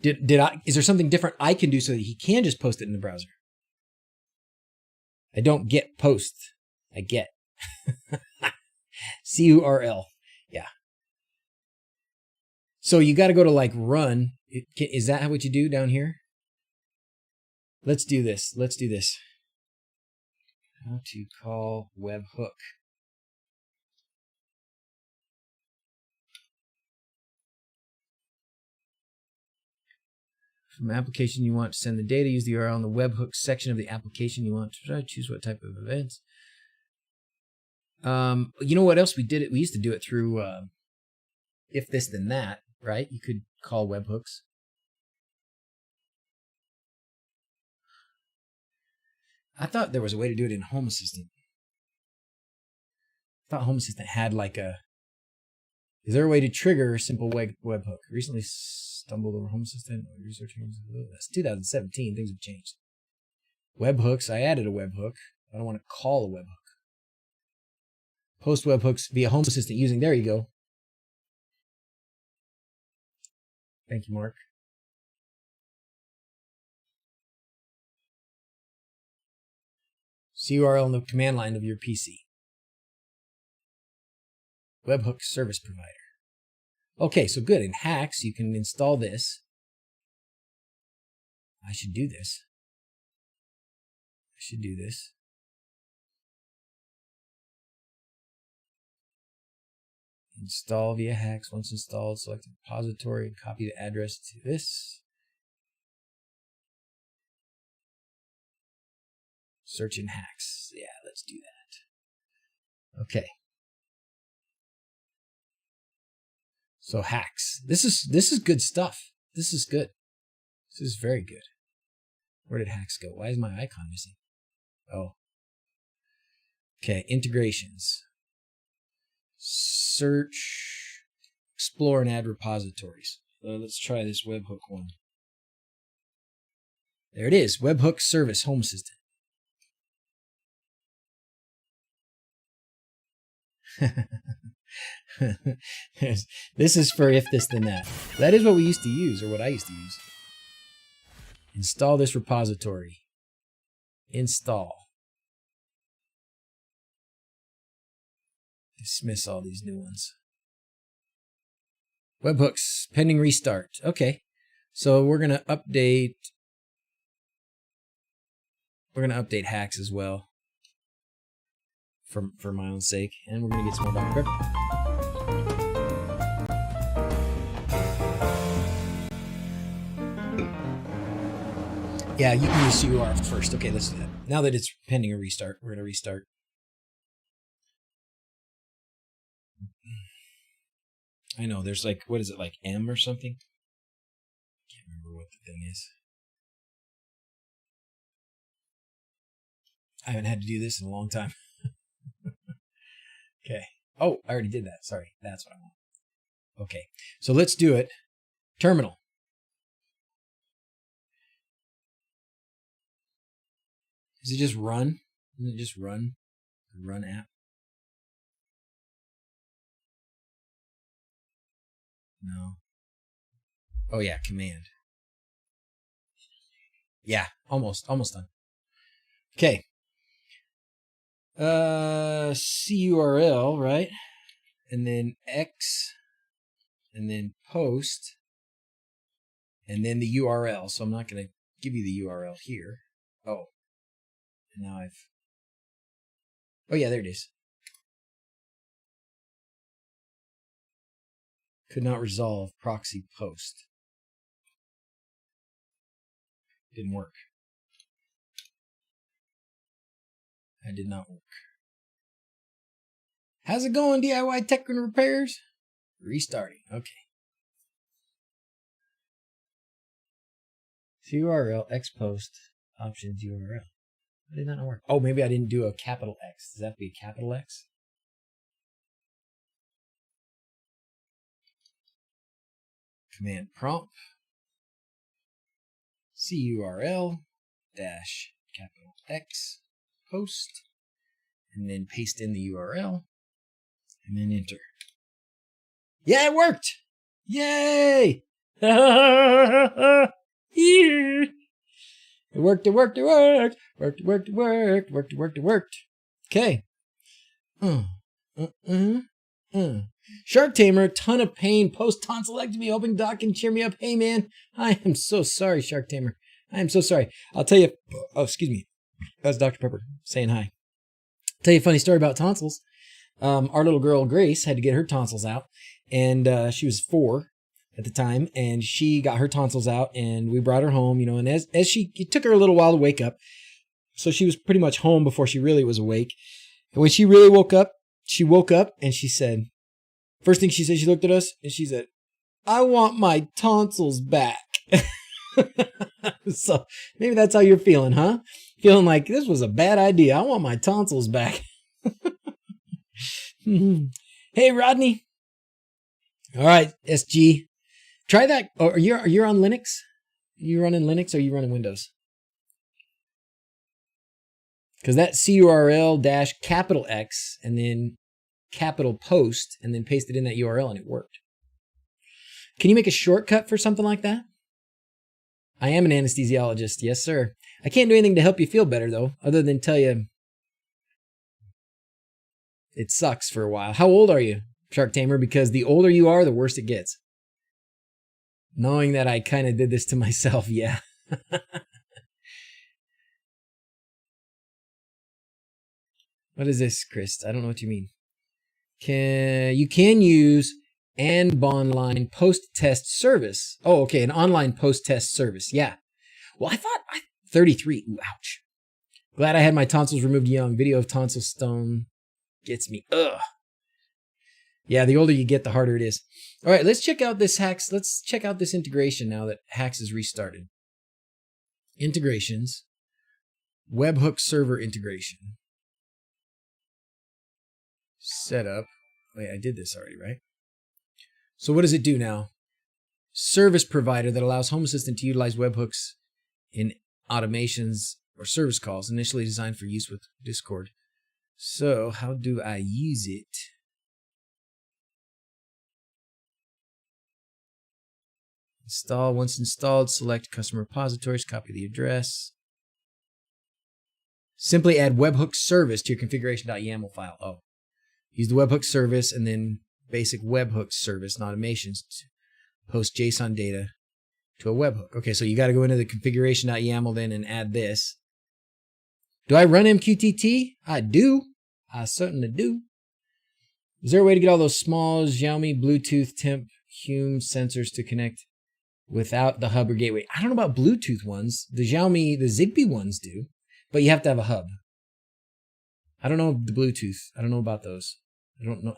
Is there something different I can do so that he can just post it in the browser? I don't get post. I get. CURL. Yeah. So you got to go to like run. Is that what you do down here? Let's do this. Let's do this. How to call WebHook. From application you want to send the data, use the URL in the WebHook section of the application you want to try. Choose what type of events. You know what else we did? We used to do it through if this then that, right? You could call webhooks. I thought there was a way to do it in Home Assistant. I thought Home Assistant had like a. Is there a way to trigger a simple webhook? Recently stumbled over Home Assistant. Researching. That's 2017. Things have changed. Webhooks. I added a webhook. I don't want to call a webhook. Post webhooks via Home Assistant using. There you go. Thank you, Mark. CURL in the command line of your PC. Webhook service provider. Okay, so good. In Hacks, you can install this. I should do this. Install via Hacks. Once installed, select the repository and copy the address to this. Search in Hacks. Yeah, let's do that. Okay. So Hacks. This is good stuff. This is good. This is very good. Where did Hacks go? Why is my icon missing? Oh. Okay, integrations. Search, explore, and add repositories. Let's try this webhook one. There it is. Webhook service Home Assistant. This is for if this then that. That is what we used to use, or what I used to use. Install this repository. Install. Dismiss all these new ones. Webhooks pending restart. Okay, so we're gonna update. We're gonna update Hacks as well. For my own sake, and we're gonna get some more Dr. Pepper. Yeah, you can use CUR first. Okay, let's do that. Now that it's pending a restart, we're gonna restart. I know there's like, what is it, like M or something? Can't remember what the thing is. I haven't had to do this in a long time. Okay. Oh, I already did that. Sorry. That's what I want. Okay. So let's do it. Terminal. Does it just run? Doesn't it just run? The run app? No. Oh yeah, command. Yeah, almost done. Okay. CURL, right? And then X, and then post, and then the URL. So I'm not going to give you the URL here. Oh. And now oh yeah, there it is. Could not resolve proxy post. Didn't work. That did not work. How's it going, DIY Tech and Repairs? Restarting. Okay. URL, X post, options, URL. Why did that not work? Oh, maybe I didn't do a capital X. Does that have to be a capital X? Command prompt. CURL dash X post, and then paste in the URL, and then enter. Yeah, it worked! Yay! It worked, it worked, it worked! Worked, it worked, it worked, worked, it worked, it worked. Okay. Shark Tamer, ton of pain, post tonsillectomy, hoping Doc can cheer me up. Hey man, I am so sorry, Shark Tamer. I am so sorry. I'll tell you, oh, excuse me. That's Dr. Pepper saying hi. Tell you a funny story about tonsils. Our little girl, Grace, had to get her tonsils out, and she was 4 at the time, and she got her tonsils out, and we brought her home, you know, and as it took her a little while to wake up, so she was pretty much home before she really was awake. And when she really woke up and she said, first thing she said, she looked at us and she said, I want my tonsils back. So maybe that's how you're feeling, huh? Feeling like this was a bad idea. I want my tonsils back. Hey, Rodney. All right, SG. Try that. Oh, you're on Linux? You running Linux or are you running Windows? Because that CURL -X and then capital post and then paste it in that URL and it worked. Can you make a shortcut for something like that? I am an anesthesiologist. Yes, sir. I can't do anything to help you feel better, though, other than tell you it sucks for a while. How old are you, Shark Tamer? Because the older you are, the worse it gets. Knowing that I kind of did this to myself, yeah. What is this, Chris? I don't know what you mean. You can use an online post-test service. Oh, okay, an online post-test service. Yeah. Well, I thought 33. Ooh, ouch. Glad I had my tonsils removed young. Video of tonsil stone gets me. Ugh. Yeah, the older you get, the harder it is. All right, let's check out this Hacks. Let's check out this integration now that Hacks is restarted. Integrations. WebHook server integration. Setup. Wait, I did this already, right? So what does it do now? Service provider that allows Home Assistant to utilize webhooks in automations or service calls initially designed for use with Discord. So how do I use it? Install. Once installed, select customer repositories, copy the address. Simply add webhook service to your configuration.yaml file. Oh. Use the webhook service and then basic webhook service and automations to post JSON data to a webhook. Okay, so you got to go into the configuration.yaml then and add this. Do I run MQTT? I do. I certainly do. Is there a way to get all those small Xiaomi Bluetooth temp Hume sensors to connect without the hub or gateway? I don't know about Bluetooth ones. The Zigbee ones do, but you have to have a hub. I don't know the Bluetooth. I don't know about those. I don't know.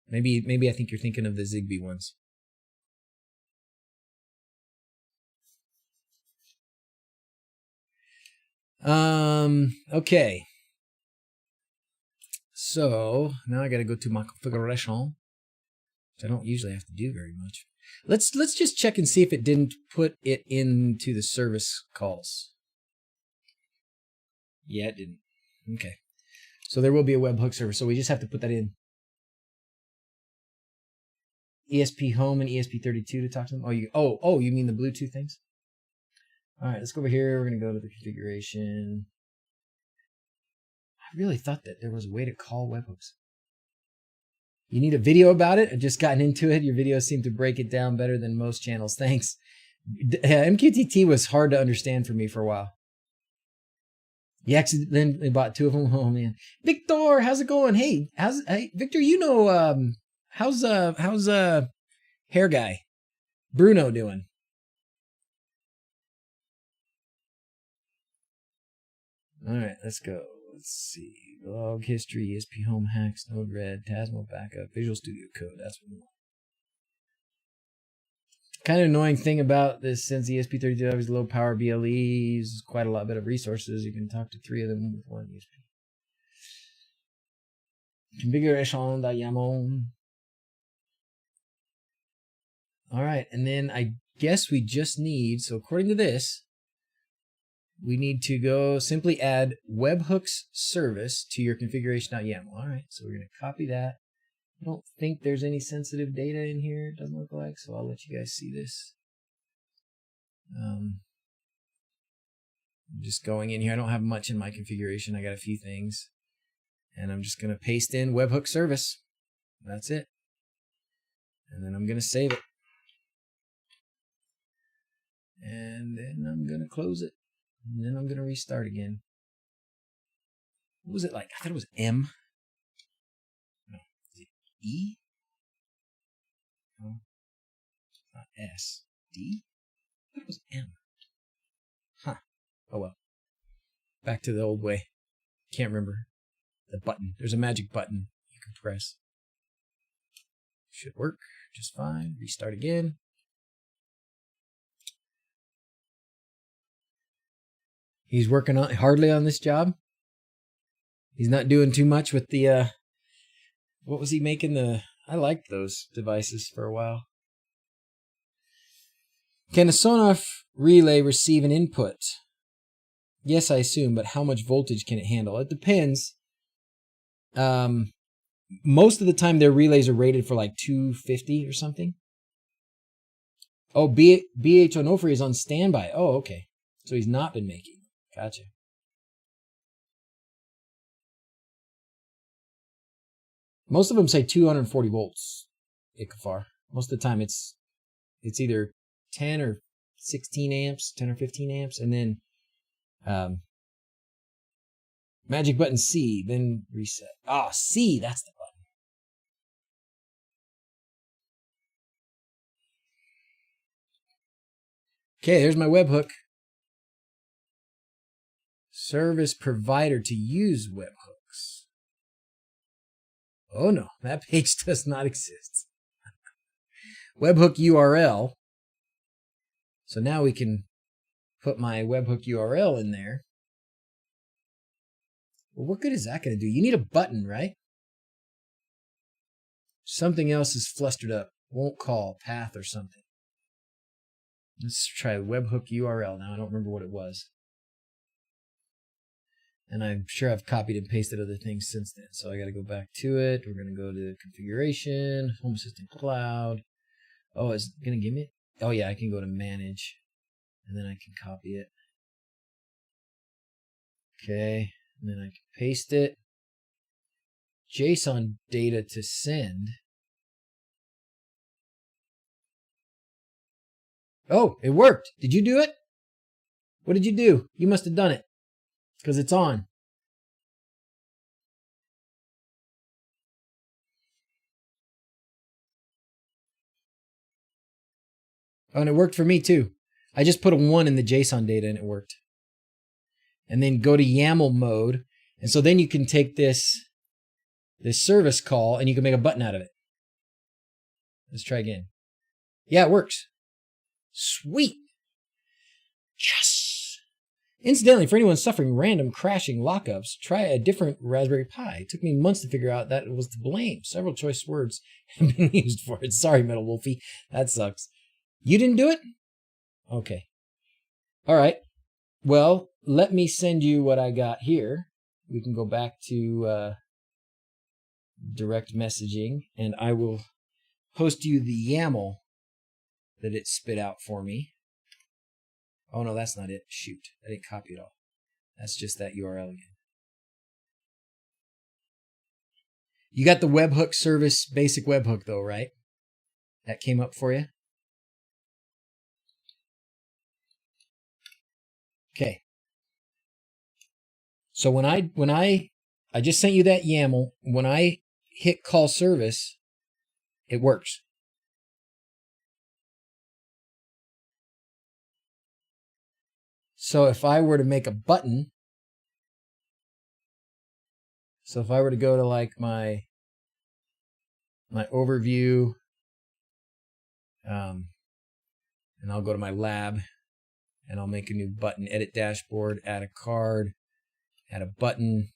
Maybe I think you're thinking of the Zigbee ones. Okay. So now I got to go to my configuration, which I don't usually have to do very much. Let's just check and see if it didn't put it into the service calls. Yeah, it didn't. Okay. So there will be a webhook server. So we just have to put that in. ESP Home and ESP32 to talk to them. Oh, you mean the Bluetooth things? All right, let's go over here. We're going to go to the configuration. I really thought that there was a way to call webhooks. You need a video about it? I've just gotten into it. Your videos seem to break it down better than most channels. Thanks. MQTT was hard to understand for me for a while. You accidentally bought 2 of them? Oh, man. Victor, how's it going? Hey, Victor, you know, how's hair guy Bruno doing? All right, let's go. Let's see. Log history, ESP Home hacks, Node-RED, Tasmo backup, Visual Studio Code. That's what we want. Kind of annoying thing about this, since ESP32 has low power BLE, uses quite a lot better resources. You can talk to 3 of them with 1 ESP. Configuration.yaml. All right, and then I guess we just need, so according to this, we need to go simply add webhooks service to your configuration.yaml. All right, so we're going to copy that. I don't think there's any sensitive data in here, it doesn't look like, so I'll let you guys see this. I'm just going in here. I don't have much in my configuration. I got a few things. And I'm just going to paste in webhook service. That's it. And then I'm going to save it. And then I'm going to close it. And then I'm going to restart again. What was it like? I thought it was M. No. Is it E? No. It's not S. D? I thought it was M. Huh. Oh well. Back to the old way. Can't remember. The button. There's a magic button you can press. Should work just fine. Restart again. He's working hardly on this job. He's not doing too much with the, what was he making I liked those devices for a while. Can a Sonoff relay receive an input? Yes, I assume, but how much voltage can it handle? It depends. Most of the time their relays are rated for like 250 or something. Oh, BH Onofre is on standby. Oh, okay. So he's not been making. Gotcha. Most of them say 240 volts, Ikafar. Most of the time it's either 10 or 16 amps, 10 or 15 amps, and then magic button C, then reset. Ah, C, that's the button. Okay, there's my webhook. Service provider to use webhooks. Oh no, that page does not exist. Webhook URL. So now we can put my webhook URL in there. Well, what good is that going to do? You need a button, right? Something else is flustered up. Won't call, path or something. Let's try webhook URL now. I don't remember what it was. And I'm sure I've copied and pasted other things since then. So I got to go back to it. We're going to go to configuration, home assistant cloud. Oh, is it going to give me it? Oh yeah, I can go to manage. And then I can copy it. Okay. And then I can paste it. JSON data to send. Oh, it worked. Did you do it? What did you do? You must have done it. Because it's on. Oh, and it worked for me too. I just put a 1 in the JSON data and it worked. And then go to YAML mode. And so then you can take this service call and you can make a button out of it. Let's try again. Yeah, it works. Sweet. Yes. Incidentally, for anyone suffering random crashing lockups, try a different Raspberry Pi. It took me months to figure out that it was to blame. Several choice words have been used for it. Sorry, Metal Wolfie. That sucks. You didn't do it? Okay. All right. Well, let me send you what I got here. We can go back to direct messaging, and I will post you the YAML that it spit out for me. Oh, no, that's not it. Shoot. I didn't copy it all. That's just that URL again. You got the webhook service, basic webhook, though, right? That came up for you? Okay. So when I just sent you that YAML, when I hit call service, it works. So if I were to make a button, so if I were to go to like my overview, and I'll go to my lab and I'll make a new button, edit dashboard, add a card, add a button.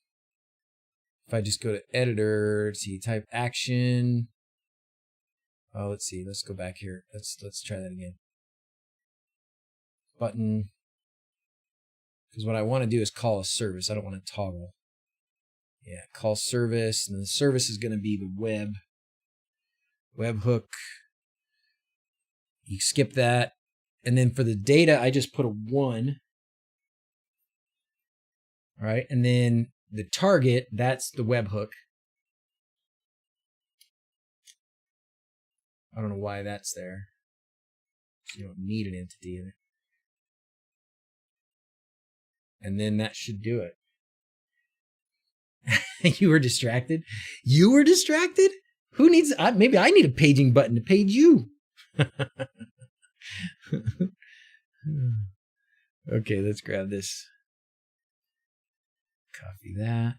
If I just go to editor, let's see, type action. Oh, let's see, let's go back here. Let's try that again. Button. Because what I want to do is call a service. I don't want to toggle. Yeah, call service. And the service is going to be the WebHook. You skip that. And then for the data, I just put a 1. All right. And then the target, that's the WebHook. I don't know why that's there. You don't need an entity in it. And then that should do it. You were distracted? You were distracted? Who needs... maybe I need a paging button to page you. Okay, let's grab this. Copy that.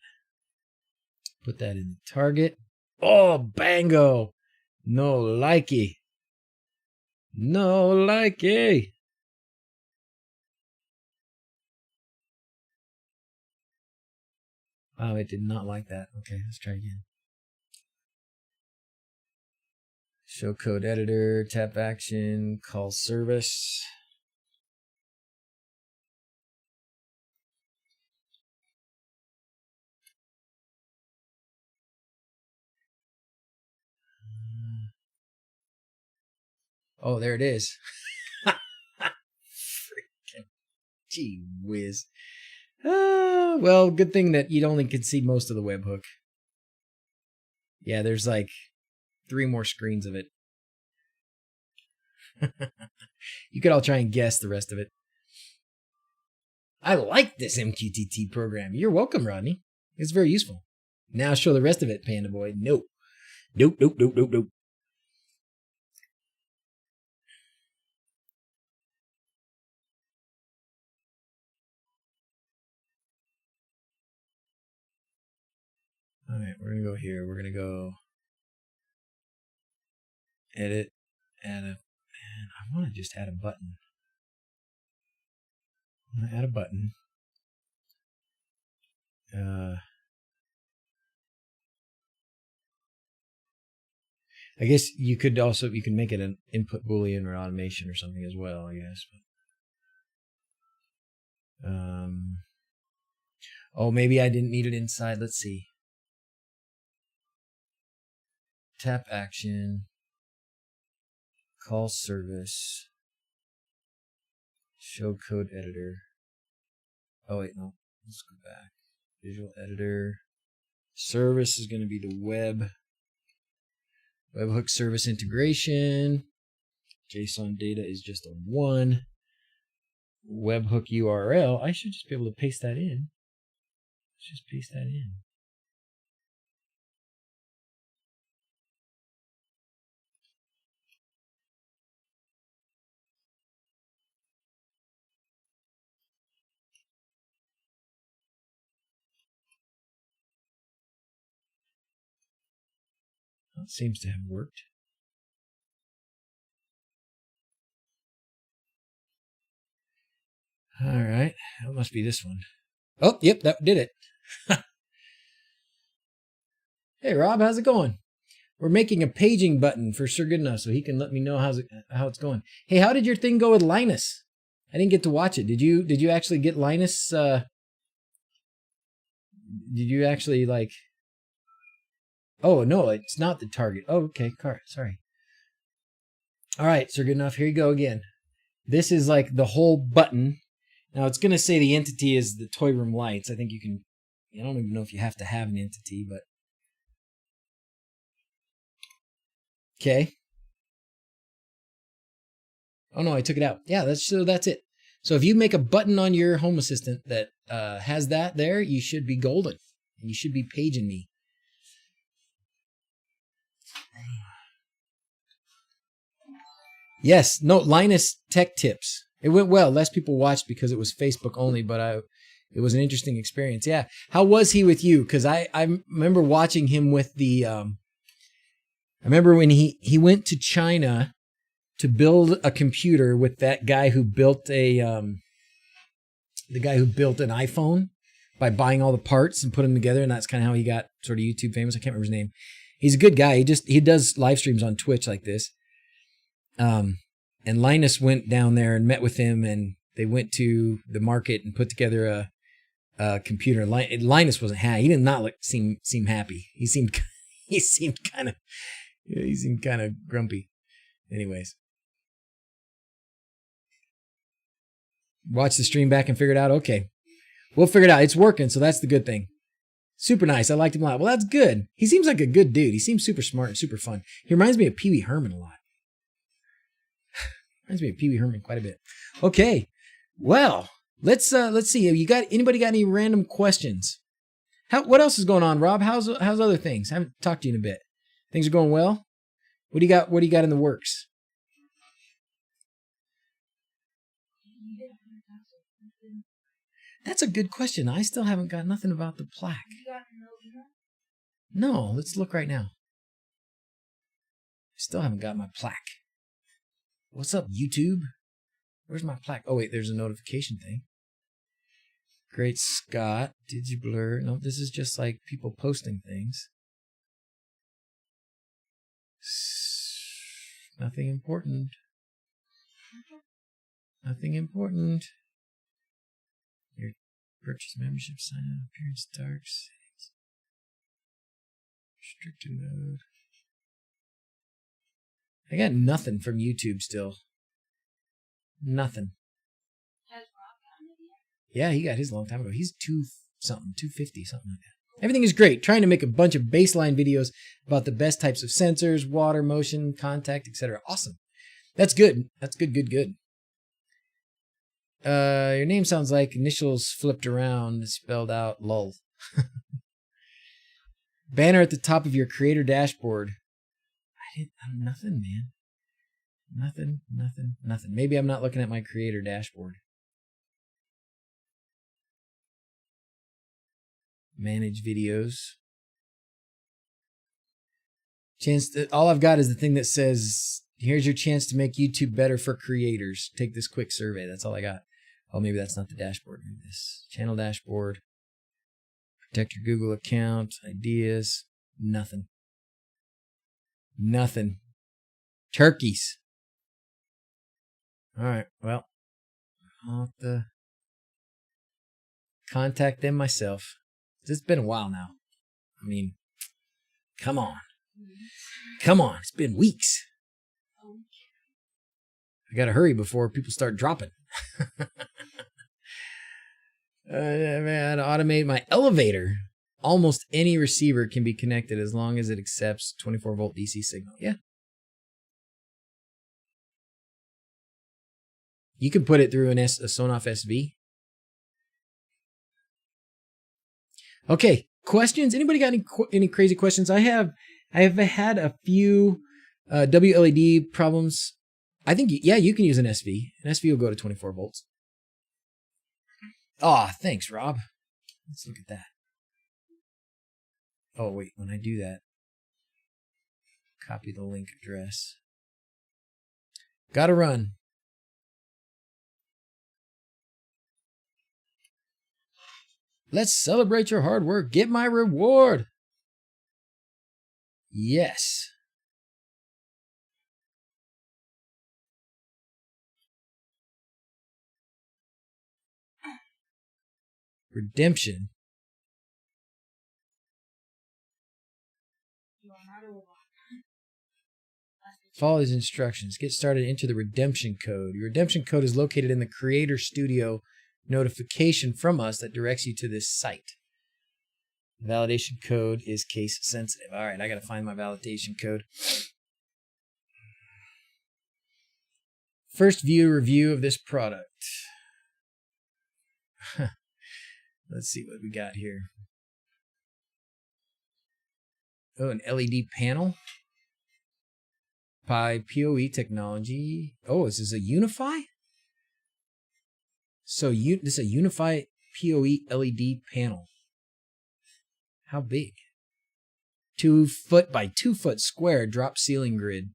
Put that in the target. Oh, bango. No likey. No likey. Wow, it did not like that. Okay, let's try again. Show code editor, tap action, call service. Oh, there it is. Freaking gee whiz. Well, good thing that you only can see most of the webhook. Yeah, there's like 3 more screens of it. You could all try and guess the rest of it. I like this MQTT program. You're welcome, Rodney. It's very useful. Now show the rest of it, Panda Boy. Nope. Nope, nope, nope, nope, nope. All right, we're going to go here. We're going to go edit, add a, man, I want to just add a button. I'm going to add a button. I guess you could also, you can make it an input boolean or automation or something as well, I guess. But, oh, maybe I didn't need it inside. Let's see. Tap action, call service, show code editor. Oh wait, no, let's go back. Visual editor. Service is going to be the webhook service integration. JSON data is just a 1. Webhook URL. I should just be able to paste that in. Let's just paste that in. That seems to have worked. All right, that must be this one. Oh, yep, that did it. Hey, Rob, how's it going? We're making a paging button for Sir Goodenough so he can let me know how it's going. Hey, how did your thing go with Linus? I didn't get to watch it. Did you actually get Linus? Did you actually like? Oh no, it's not the target. Oh, okay, sorry. All right, Sir Goodenough, here you go again. This is like the whole button. Now it's going to say the entity is the toy room lights. I think you can. I don't even know if you have to have an entity, but okay. Oh no, I took it out. Yeah, that's it. So if you make a button on your Home Assistant that has that there, you should be golden. And you should be paging me. Yes, no, Linus Tech Tips. It went well. Less people watched because it was Facebook only, but it was an interesting experience. Yeah. How was he with you? Because I remember watching him with the... I remember when he went to China to build a computer with that guy who built the guy who built an iPhone by buying all the parts and put them together, and that's kind of how he got sort of YouTube famous. I can't remember his name. He's a good guy. He does live streams on Twitch like this. And Linus went down there and met with him, and they went to the market and put together a computer. Linus wasn't happy. He did not seem happy. He seemed kind of grumpy. Anyways, watch the stream back and figure it out. Okay, we'll figure it out. It's working, so that's the good thing. Super nice. I liked him a lot. Well, that's good. He seems like a good dude. He seems super smart and super fun. He reminds me of Pee Wee Herman a lot. Reminds me of Pee Wee Herman quite a bit. Okay. Well, let's see. Anybody got any random questions? What else is going on, Rob? How's other things? I haven't talked to you in a bit. Things are going well? What do you got in the works? That's a good question. I still haven't got nothing about the plaque. No, let's look right now. I still haven't got my plaque. What's up, YouTube? Where's my plaque? Oh, wait, there's a notification thing. Great Scott. Did you blur? No, this is just like people posting things. Nothing important. Nothing important. Your purchase membership, sign up, appearance, dark settings. Restricted mode. I got nothing from YouTube still. Nothing. Has Rob gotten it yet? Yeah, he got his a long time ago. He's 250, something like that. Everything is great. Trying to make a bunch of baseline videos about the best types of sensors, water, motion, contact, etc. Awesome. That's good. That's good. Your name sounds like initials flipped around, spelled out lull. Banner at the top of your creator dashboard. Nothing, man. Nothing. Maybe I'm not looking at my creator dashboard. Manage videos. All I've got is the thing that says, here's your chance to make YouTube better for creators. Take this quick survey. That's all I got. Oh, maybe that's not the dashboard. Maybe this channel dashboard. Protect your Google account. Ideas. Nothing. Turkeys. All right. Well, I'll have to contact them myself. It's been a while now. I mean, come on. It's been weeks. I got to hurry before people start dropping. Man, automate my elevator. Almost any receiver can be connected as long as it accepts 24-volt DC signal. Yeah. You can put it through a Sonoff SV. Okay, questions? Anybody got any crazy questions? I have had a few WLED problems. I think you can use an SV. An SV will go to 24 volts. Ah, thanks, Rob. Let's look at that. Oh, wait, when I do that, copy the link address. Gotta run. Let's celebrate your hard work. Get my reward. Yes. Redemption. Follow these instructions. Get started. Enter the redemption code. Your redemption code is located in the Creator Studio notification from us that directs you to this site. The validation code is case sensitive. All right, I got to find my validation code. First view review of this product. Let's see what we got here. Oh, an LED panel by PoE technology. Oh, is this a Unify? So this is a Unify PoE LED panel. How big? 2 foot by 2 foot square drop ceiling grid.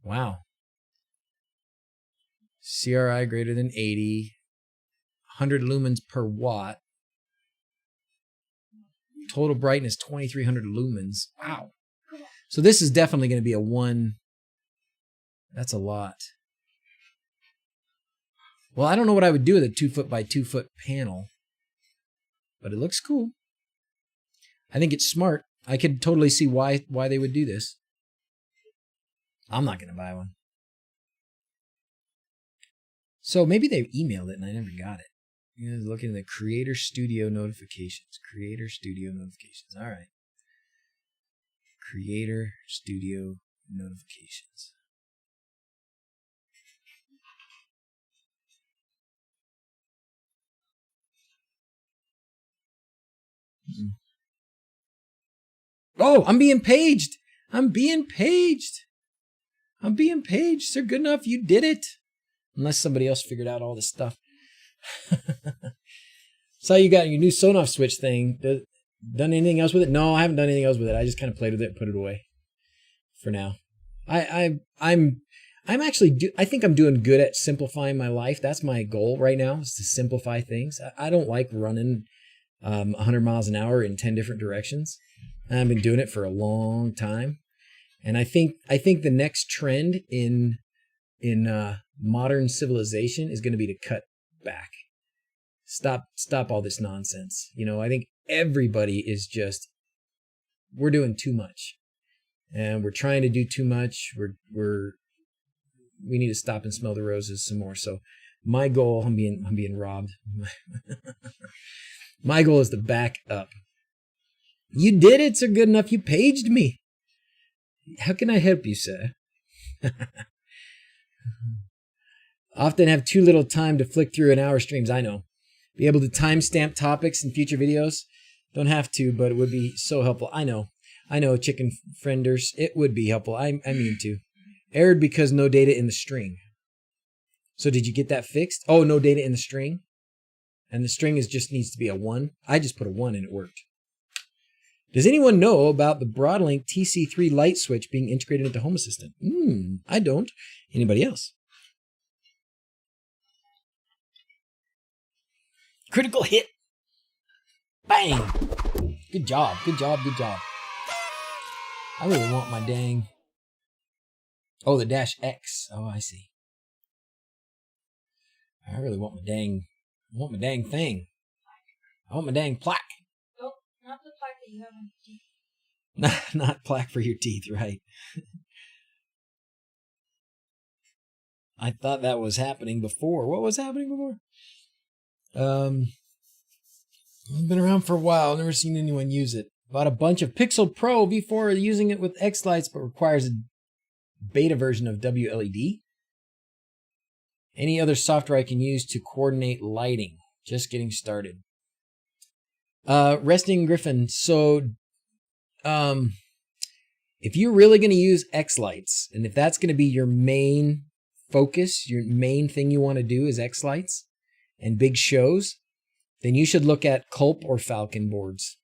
Wow. CRI greater than 80. 100 lumens per watt. Total brightness 2300 lumens. Wow. So this is definitely going to be a 1. That's a lot. Well, I don't know what I would do with a 2 foot by 2 foot panel, but it looks cool. I think it's smart. I could totally see why they would do this. I'm not going to buy one. So maybe they emailed it and I never got it. You know, looking at the Creator Studio notifications. Creator Studio notifications. All right. Creator Studio notifications. Oh, I'm being paged. I'm being paged. I'm being paged. They're good enough. You did it. Unless somebody else figured out all this stuff. So you got your new Sonoff switch thing. Done anything else with it? No, I haven't done anything else with it. I just kind of played with it and put it away for now. I'm actually I think I'm doing good at simplifying my life. That's my goal right now, is to simplify things. I don't like running 100 miles an hour in 10 different directions. I've been doing it for a long time. And I think the next trend in modern civilization is going to be to cut back. Stop all this nonsense. You know, I think everybody is we're doing too much. And we're trying to do too much. We need to stop and smell the roses some more. So my goal, I'm being robbed. My goal is to back up. You did it, sir. Good enough. You paged me. How can I help you, sir? Often have too little time to flick through an hour streams. I know. Be able to timestamp topics in future videos. Don't have to, but it would be so helpful. I know, chicken frienders. It would be helpful. I mean to. Errored because no data in the string. So did you get that fixed? Oh, no data in the string? And the string just needs to be a 1. I just put a 1 and it worked. Does anyone know about the Broadlink TC3 light switch being integrated into Home Assistant? I don't. Anybody else? Critical hit. Bang. Good job. Good job. Good job. I really want my dang... Oh, the Dash X. Oh, I see. I really want my dang... I want my dang thing. I want my dang plaque. Nope, not the plaque that you have on your teeth. Not plaque for your teeth, right? I thought that was happening before. What was happening before? I've been around for a while. Never seen anyone use it. Bought a bunch of Pixel Pro V4 using it with X lights, but requires a beta version of WLED. Any other software I can use to coordinate lighting? Just getting started. Resting Griffin. So, if you're really going to use X lights, and if that's going to be your main focus, your main thing you want to do is X lights and big shows, then you should look at Culp or Falcon boards.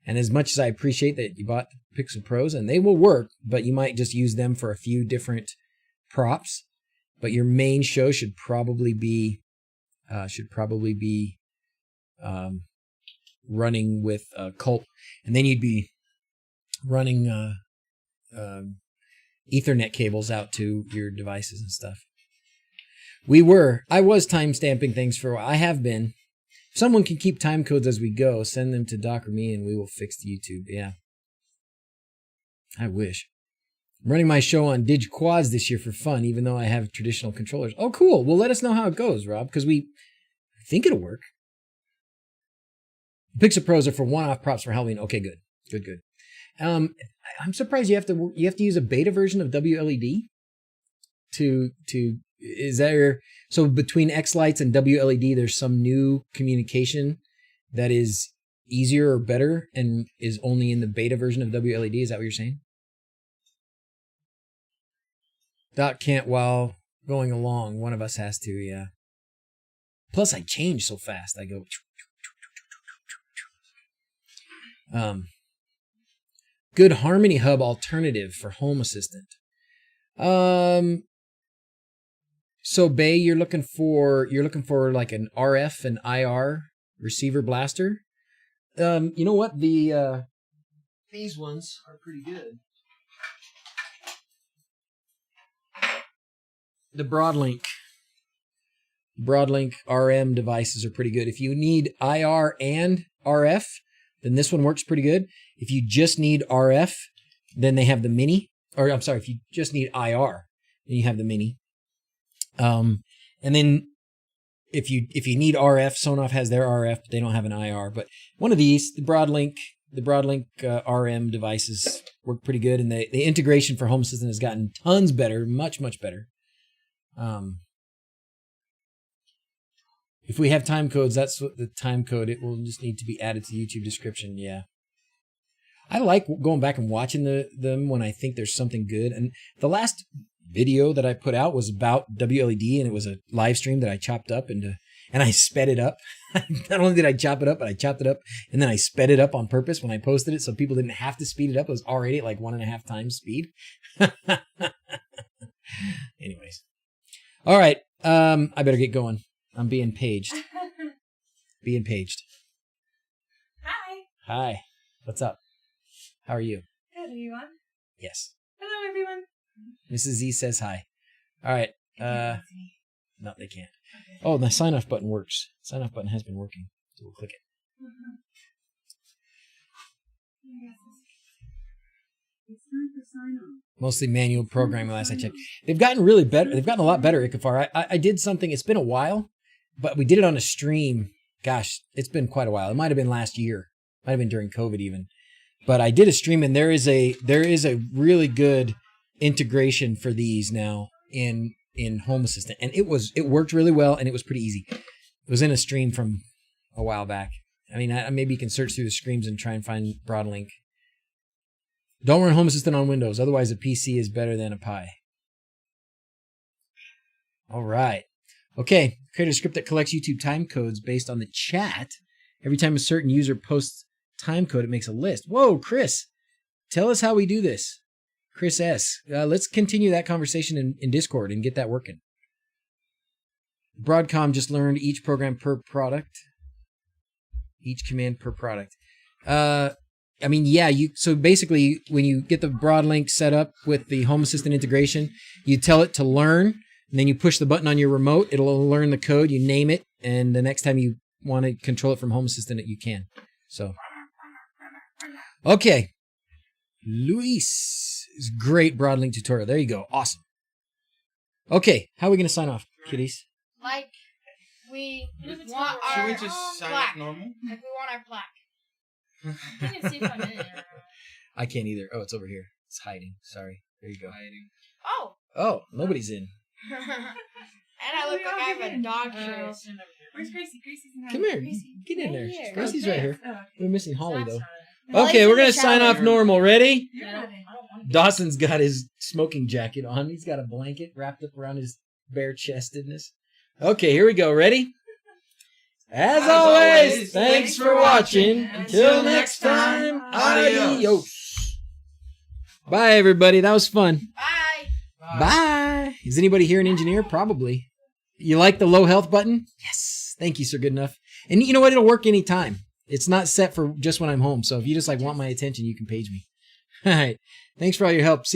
And as much as I appreciate that you bought Pixel Pros, and they will work, but you might just use them for a few different props. But your main show should probably be running with Culp, and then you'd be running Ethernet cables out to your devices and stuff. I was time stamping things for a while. I have been. If someone can keep time codes as we go, send them to Doc or me and we will fix the YouTube. Yeah. I wish. I'm running my show on DigQuads this year for fun, even though I have traditional controllers. Oh, cool. Well, let us know how it goes, Rob, because we think it'll work. Pixel Pros are for one-off props for Halloween. Okay, good. Good. I'm surprised you have to use a beta version of WLED so between X lights and WLED, there's some new communication that is easier or better and is only in the beta version of WLED. Is that what you're saying? Doc can't while going along. One of us has to, yeah. Plus, I change so fast. I go. Good Harmony Hub alternative for Home Assistant. So Bay, you're looking for like an RF and IR receiver blaster. You know what? These ones are pretty good. The Broadlink. Broadlink RM devices are pretty good. If you need IR and RF, then this one works pretty good. If you just need RF, then they have the mini. Or I'm sorry, if you just need IR, then you have the mini. And then if you need RF, Sonoff has their RF, but they don't have an IR. But one of these, the Broadlink RM devices work pretty good, and the integration for Home Assistant has gotten tons better, much better. If we have time codes, that's what the time code. It will just need to be added to the YouTube description. Yeah. I like going back and watching them when I think there's something good. And the last video that I put out was about WLED, and it was a live stream that I chopped up and I sped it up. Not only did I chop it up, but I chopped it up and then I sped it up on purpose when I posted it so people didn't have to speed it up. It was already at like 1.5 times speed. Anyways. All right. I better get going. I'm being paged. Being paged. Hi. Hi. What's up? How are you? Good. Are you on? Yes. Hello, everyone. Mrs. Z says hi. All right. No, they can't. Okay. Oh, the sign off button works. Sign off button has been working. So we'll click it. It's time for sign off. Mostly manual programming last I checked. They've gotten really better. They've gotten a lot better, Ikafar. I did something. It's been a while, but we did it on a stream. Gosh, it's been quite a while. It might have been last year. Might have been during COVID even. But I did a stream, and there is a really good integration for these now in Home Assistant, and it worked really well, and it was pretty easy. It was in a stream from a while back. I mean, maybe you can search through the streams and try and find Broadlink. Don't run Home Assistant on Windows, otherwise a PC is better than a Pi. All right. Okay, create a script that collects YouTube time codes based on the chat. Every time a certain user posts time code, it makes a list. Whoa, Chris, tell us how we do this. Chris S. Let's continue that conversation in Discord and get that working. Broadcom just learned each program per product. Each command per product. I mean, yeah, so basically when you get the Broadlink set up with the Home Assistant integration, you tell it to learn, and then you push the button on your remote, it'll learn the code, you name it, and the next time you want to control it from Home Assistant, you can. So, okay. Luis is great Broadlink tutorial. There you go. Awesome. Okay, how are we going to sign off, kiddies? Like, we want Should our we just sign plaque. up normal? Like, we want our plaque. You can see if I'm in it. I can't either. Oh, it's over here. It's hiding. Sorry. There you go. Hiding. Oh. Oh, nobody's in. And I look like I have a dog shirt. Where's Gracie? Gracie's in Come here. Gracie. Get in there. Right here. Gracie's right here. Oh, okay. We're missing Holly, though. Well, Okay, he's we're in the going to sign shower. off normal. Ready? You're not in. Dawson's got his smoking jacket on. He's got a blanket wrapped up around his bare-chestedness. Okay, here we go. Ready? As always, thanks for watching. Until next time, adios. Bye, everybody. That was fun. Bye. Bye. Is anybody here an engineer? Probably. You like the low health button? Yes. Thank you, Sir Goodenough. And you know what? It'll work anytime. It's not set for just when I'm home. So if you just want my attention, you can page me. All right. Thanks for all your help. See you.